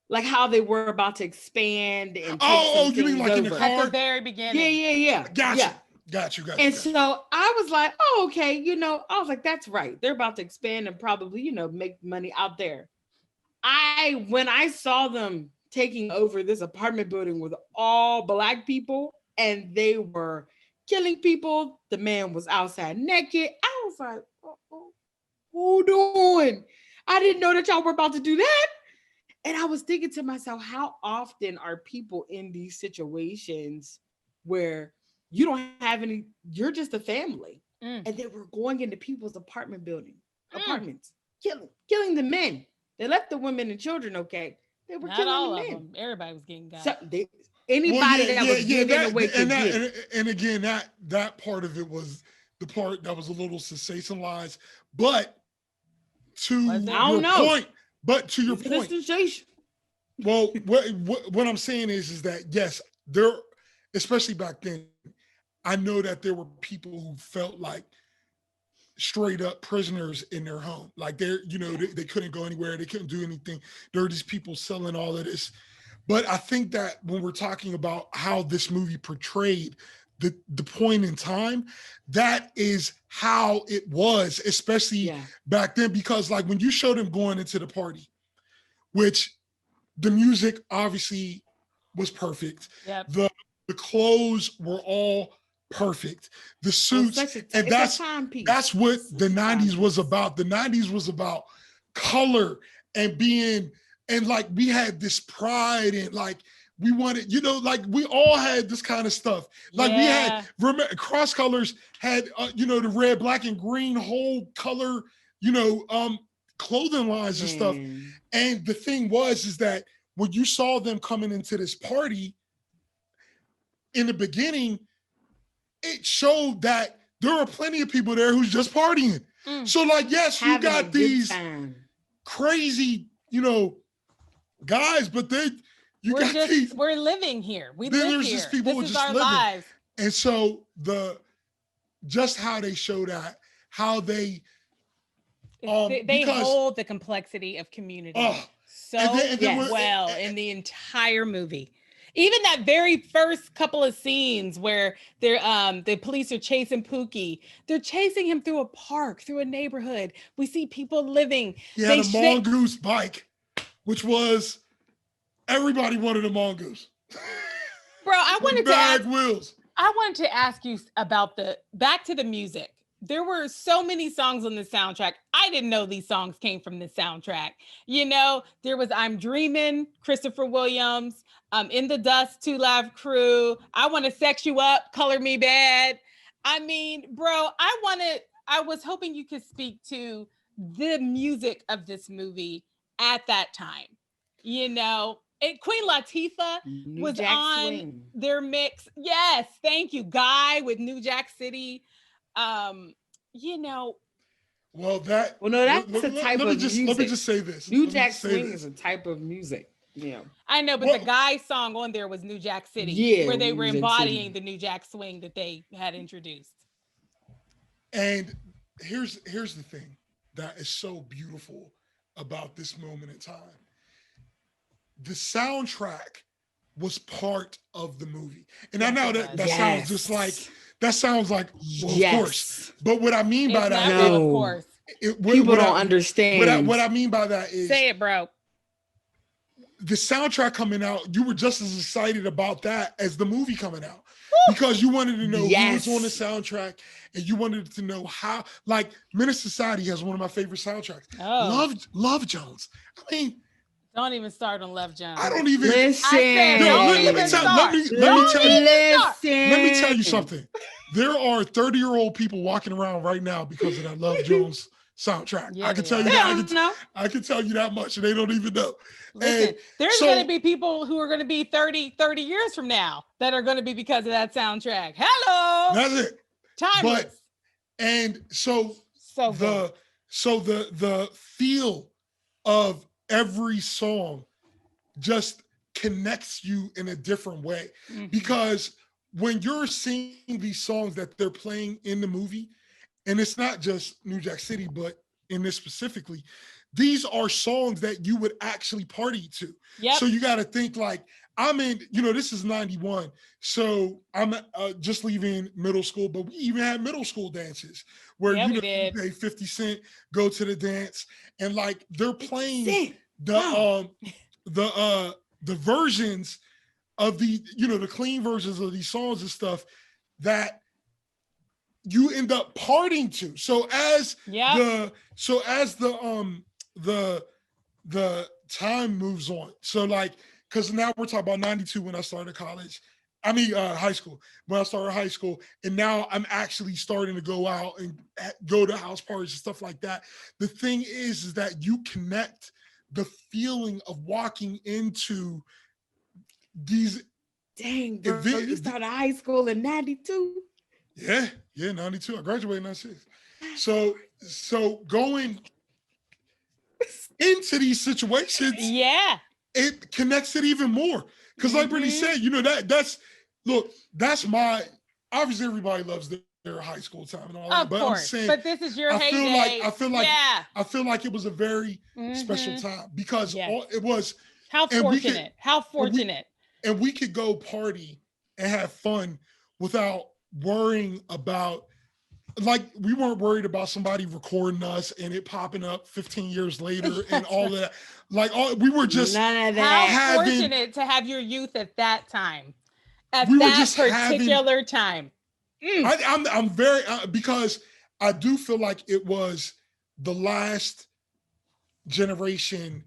Like how they were about to expand and you mean like over in the car? At the very beginning. Yeah. Got you. And so I was like, oh, okay, you know, I was like, that's right. They're about to expand and probably, you know, make money out there. When I saw them taking over this apartment building with all Black people and they were killing people, the man was outside naked. I was like, who doing? I didn't know that y'all were about to do that. And I was thinking to myself, how often are people in these situations where you don't have any, you're just a family. And they were going into people's apartments, killing the men. They left the women and children okay. They were killing the men. Everybody was getting got. So anybody that was giving away to get. And again, that part of it was the part that was a little sensationalized. But to your point, well, what I'm saying is that yes, there, especially back then, I know that there were people who felt like straight up prisoners in their home. Like they couldn't go anywhere. They couldn't do anything. There were these people selling all of this. But I think that when we're talking about how this movie portrayed the point in time, that is how it was, especially back then, because like when you showed them going into the party, which the music obviously was perfect. Yep. The clothes were all perfect. The suits, and that's what the 90s was about. The 90s was about color and being, and like we had this pride and like we wanted, you know, like we all had this kind of stuff. Like we had, Cross Colors had, the red, black, and green whole color, clothing lines and stuff. And the thing is that when you saw them coming into this party in the beginning, it showed that there are plenty of people there who's just partying. So like, yes, you got these crazy, guys, but We're living here. We then live there's here. just people This is just our living. lives. And so just how they show that, how they hold the complexity of community well in the entire movie. Even that very first couple of scenes where the police are chasing Pookie, they're chasing him through a park, through a neighborhood. We see people living. He had a mongoose bike, which was everybody wanted a mongoose. Bro, I wanted to ask you about back to the music. There were so many songs on the soundtrack. I didn't know these songs came from the soundtrack. You know, there was I'm Dreaming, Christopher Williams, In the Dust, Two Live Crew, I Want to Sex You Up, Color Me Bad. I mean, bro, I was hoping you could speak to the music of this movie at that time. You know, Queen Latifah was on their mix. Yes, thank you. Guy with New Jack City. You know. That's a type of music. Let me just say this. New Jack Swing is a type of music. Yeah. I know, but the Guy song on there was New Jack City, where they were embodying the New Jack Swing that they had introduced. And here's the thing that is so beautiful about this moment in time. The soundtrack was part of the movie. And I know that sounds just like, of course. But what I mean by that, of course. People don't understand. What I mean by that is, say it, bro. The soundtrack coming out, you were just as excited about that as the movie coming out. Because you wanted to know who was on the soundtrack, and you wanted to know how, like, Menace Society has one of my favorite soundtracks. Oh. Love Jones. I mean, don't even start on Love Jones. I don't even listen. Let me tell you something. There are 30-year-old people walking around right now because of that Love Jones soundtrack. Yeah, I can tell you that. I can tell you that much, and they don't even know. Listen, there's going to be people who are going to be 30 years from now that are going to be because of that soundtrack. Hello. That's it. Timeless. The feel of every song just connects you in a different way. Mm-hmm. Because when you're seeing these songs that they're playing in the movie, and it's not just New Jack City, but in this specifically, these are songs that you would actually party to. Yep. So you got to think like, I'm in, this is 91. So I'm just leaving middle school, but we even had middle school dances where you pay 50 Cent, go to the dance, and like they're playing the versions of the clean versions of these songs and stuff that you end up partying to. So as the time moves on, so like, because now we're talking about 92 when I started college. High school. When I started high school, and now I'm actually starting to go out and go to house parties and stuff like that. The thing is that you connect the feeling of walking into these. Dang, bro, you started high school in 92? Yeah, 92. I graduated in 96. So going into these situations, it connects it even more. Because like Brittany said, that's my, obviously everybody loves their high school time and all that. But course. I'm saying, but this is your heyday. I feel like it was a very special time because it was. How fortunate. And we could go party and have fun without worrying about, like, we weren't worried about somebody recording us and it popping up 15 years later and all that. Like, we were just none of that. How fortunate to have your youth at that time. At that particular time. I'm very, because I do feel like it was the last generation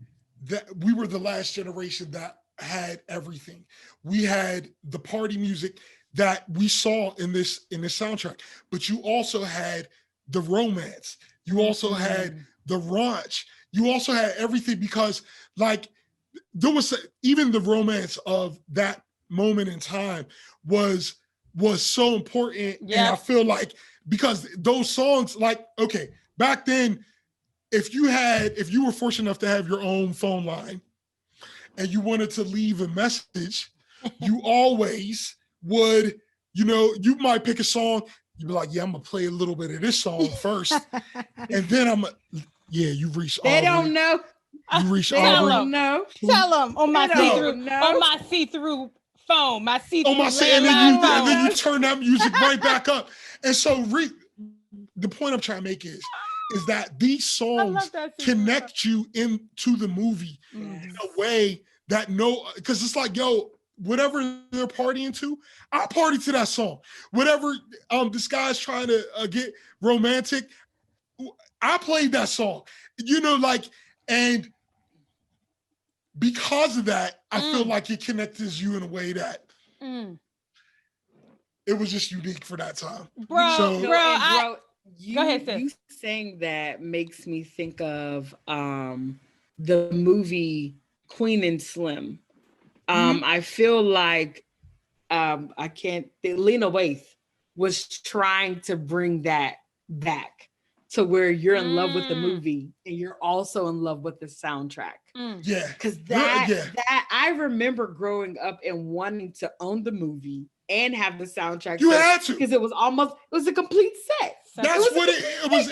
that we were the last generation that had everything. We had the party music that we saw in this soundtrack, but you also had the romance. You also had the raunch. You also had everything, because like there was even the romance of that moment in time was so important. And I feel like, because those songs, like, okay, back then, if you were fortunate enough to have your own phone line and you wanted to leave a message, you always would, you might pick a song, you'd be like, yeah, I'm gonna play a little bit of this song first. And then you reached They Aubrey. don't know. You reached They Aubrey. don't know. Tell them on my see-through phone, my see-through and then you turn that music right back up. And so the point I'm trying to make is that these songs connect you into the movie in a way that because it's like, yo, whatever they're partying to, I party to that song. Whatever this guy's trying to get romantic, I played that song. And because of that, I feel like it connects you in a way that it was just unique for that time. Bro, go ahead, sis. You saying that makes me think of the movie Queen and Slim. I feel like Lena Waithe was trying to bring that back to where you're in love with the movie and you're also in love with the soundtrack. Yeah. Because that I remember growing up and wanting to own the movie and have the soundtrack. You had to. Because it was a complete set. That's what it was.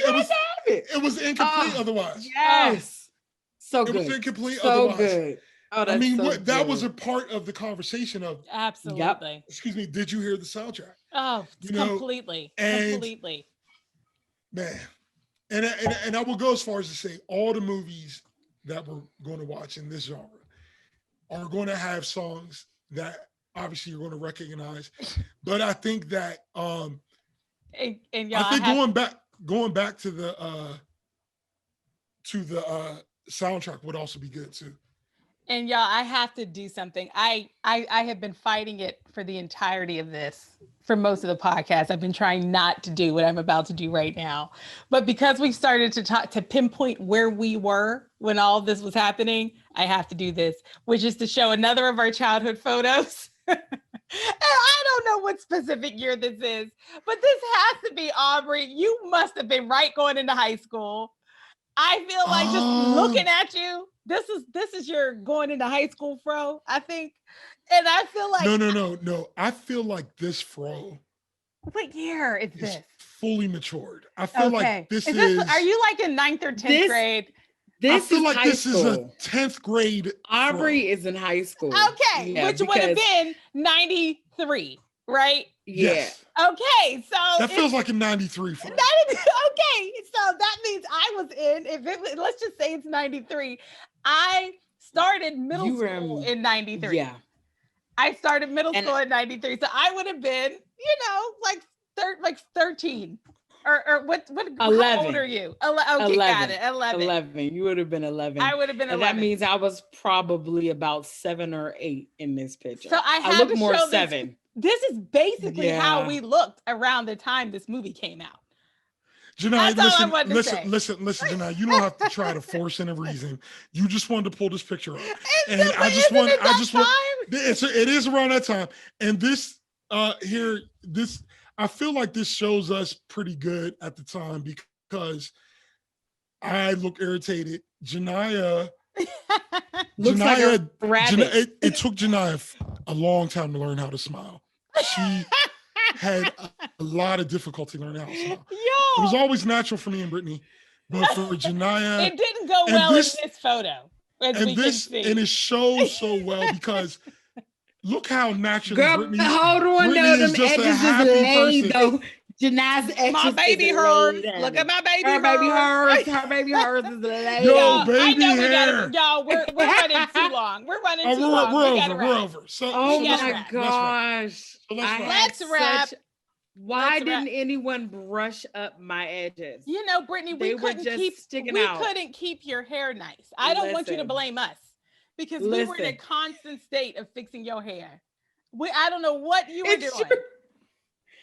It was incomplete otherwise. Yes. So good. It was incomplete so otherwise. Good. Oh, I mean, that was a part of the conversation of absolutely. Excuse me, did you hear the soundtrack? Oh, completely. Completely. Man. And I will go as far as to say all the movies that we're going to watch in this genre are going to have songs that obviously you're going to recognize. But I think that going back to the soundtrack would also be good too. And y'all, I have to do something. I have been fighting it for the entirety of this. For most of the podcast, I've been trying not to do what I'm about to do right now. But because we started to pinpoint where we were when all this was happening, I have to do this, which is to show another of our childhood photos. And I don't know what specific year this is, but this has to be Aubrey. You must have been right going into high school. I feel like just looking at you, this is your going into high school fro, I think. And I feel like no. I feel like this fro. What year is this? Fully matured. I feel like this is. Are you like in 9th or 10th grade? I feel like this is a 10th grade. Aubrey is in high school. Okay, which would have been 93, right? Yeah. Yes. Okay, so that feels like a 93 for me. Okay, so that means I was in. Let's just say it's 93. I started middle school in 93. Yeah. I started middle school in 93. So I would have been, like 13. Or what 11. How old are you? Okay, 11. got it. 11. You would have been 11. I would have been 11. And that means I was probably about 7 or 8 in this picture. So I look more 7. This is basically how we looked around the time this movie came out. Janai, listen, Janai, you don't have to try to force any reason. You just wanted to pull this picture up. And it is around that time. And this I feel like this shows us pretty good at the time because I look irritated. Janaya looks like a rabbit. It took Janaya a long time to learn how to smile. She had a lot of difficulty learning how to smile. It was always natural for me and Brittany, but for Janaya, it didn't go well in this photo. And it shows so well because look how naturally Brittany. Hold on, Brittany is just a happy person. Though. Jana's exes my baby hers. Look at my baby hers. Her baby hers is laid. Yo, baby hair. Y'all, we're running too long. We're running too long. We're over. So, my gosh. Let's wrap. Why didn't anyone brush up my edges? Brittany, we couldn't keep your hair nice. I don't want you to blame us because we were in a constant state of fixing your hair. I don't know what you were doing.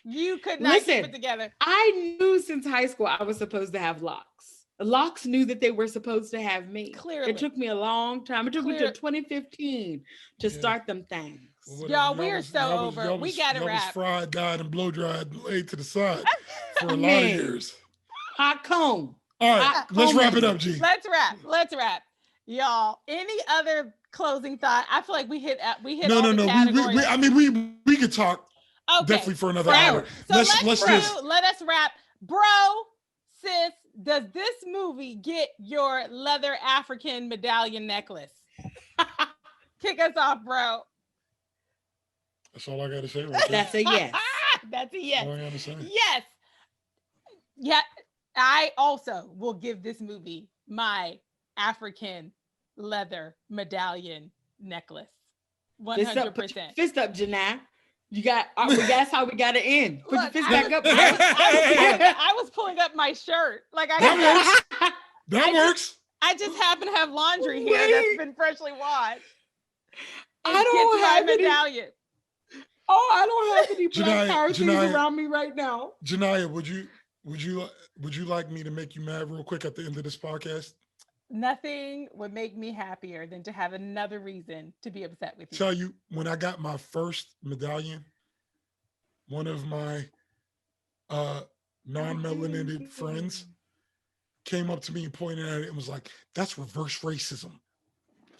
You could not keep it together. I knew since high school I was supposed to have locks. Locks knew that they were supposed to have me. Clearly. It took me a long time. It took me to 2015 to start them things. Y'all, we're so over. We got to wrap. Fried, dyed, and blow dried and laid to the side for a lot of years. Hot comb. All right, let's wrap it up, G. Let's wrap. Y'all, any other closing thought? I feel like we hit No, all no, the no. categories. I mean, we could talk definitely for another hour. So let us wrap. Bro, sis, does this movie get your leather African medallion necklace? Kick us off, bro. That's all I got to say right there. That's a yes. That's a yes. All I gotta say. Yes. Yeah, I also will give this movie my African leather medallion necklace. 100%. Fist up, Janai. You got. That's how we got to end. Put your fist back up. I was pulling up my shirt. Like that works. That works. I just happen to have laundry here that's been freshly washed. I don't have my medallion. Oh, I don't have any black power things around me right now. Genia, would you like me to make you mad real quick at the end of this podcast? Nothing would make me happier than to have another reason to be upset with you. Tell you, when I got my first medallion, one of my non-melanated friends came up to me and pointed at it and was like, "That's reverse racism."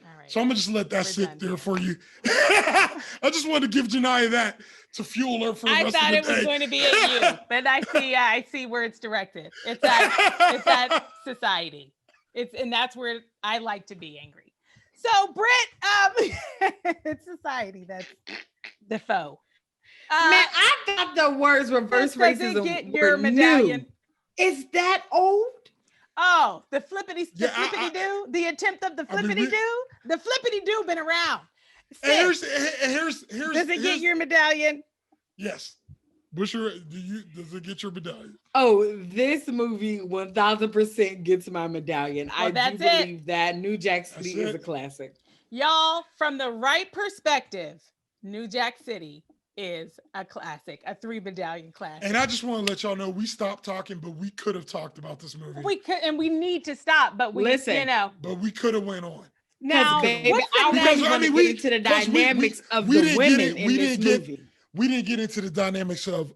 All right. So I'm gonna just let that sit there for you. I just wanted to give Genia that to fuel her for the rest of the day. I thought it was going to be at you, but I see where it's directed. It's at society. And that's where I like to be angry. So Britt, it's society that's the foe. Man, I thought the words reverse racism get your medallion. New. Is that old? Oh, the flippity do, the attempt of the flippity do. The flippity do been around. Here's does it get your medallion? Yes. Does it get your medallion? Oh, this movie 1000% gets my medallion. I do believe that New Jack City is a classic. Y'all, from the Wright perspective, New Jack City is a classic, a 3 medallion classic. And I just want to let y'all know we stopped talking, but we could have talked about this movie. We could, and we need to stop, but we But we could have went on. Now, baby, I want to get into the dynamics of the women in this movie. We didn't get into the dynamics of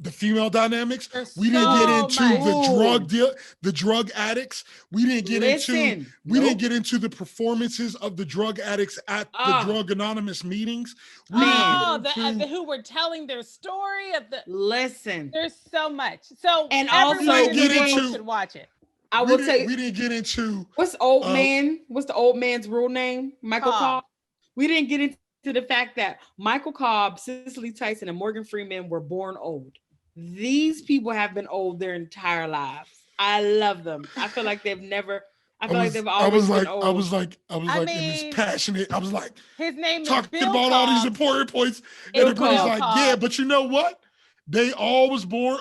the female dynamics. We didn't get into the drug addicts. We didn't get didn't get into the performances of the drug addicts at the Drug Anonymous meetings. Who were telling their story of the. Listen, there's so much. So and also should watch it. I will tell you, we didn't get into what's the old man's real name? Michael Cobb. We didn't get into the fact that Michael Cobb, Cicely Tyson, and Morgan Freeman were born old. These people have been old their entire lives. I love them. I feel like they've never. I feel like they've always been old. I was like, in this passionate. I was like, his name is talking Bill about Cobb. all these important points, and everybody's like, yeah, but you know what? They all was born.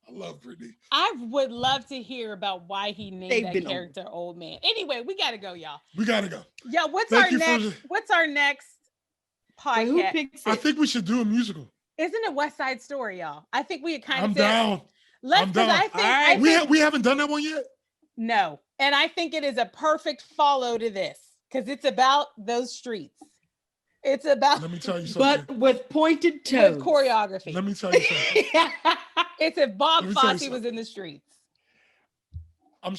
I love Brittany. I would love to hear about why he named that character Old Man. Anyway, we gotta go, y'all. We gotta go. Yeah, what's our next podcast? Who picks it? I think we should do a musical. Isn't it West Side Story, y'all? I think we had kind of. I'm down. Let's. I think we haven't done that one yet. No, and I think it is a perfect follow to this because it's about those streets. It's about. Let me tell you something. But with pointed toes. With choreography. Let me tell you something. It's if Bob Fosse was in the streets. I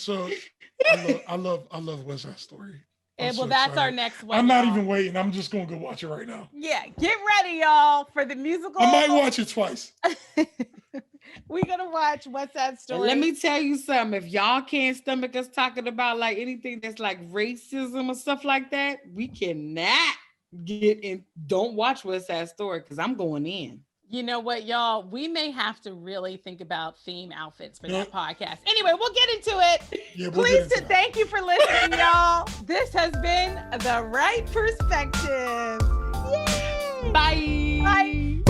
love West Side Story. And that's our next one. I'm not even waiting. I'm just gonna go watch it right now. Yeah, get ready, y'all, for the musical. I might watch it twice. We're gonna watch West Side Story. Let me tell you something. If y'all can't stomach us talking about like anything that's like racism or stuff like that, we cannot get in. Don't watch West Side Story because I'm going in. You know what, y'all? We may have to really think about theme outfits for that podcast. Anyway, we'll get into it. Yeah, Please, thank you for listening, y'all. This has been the Wright Perspective. Yay! Bye. Bye.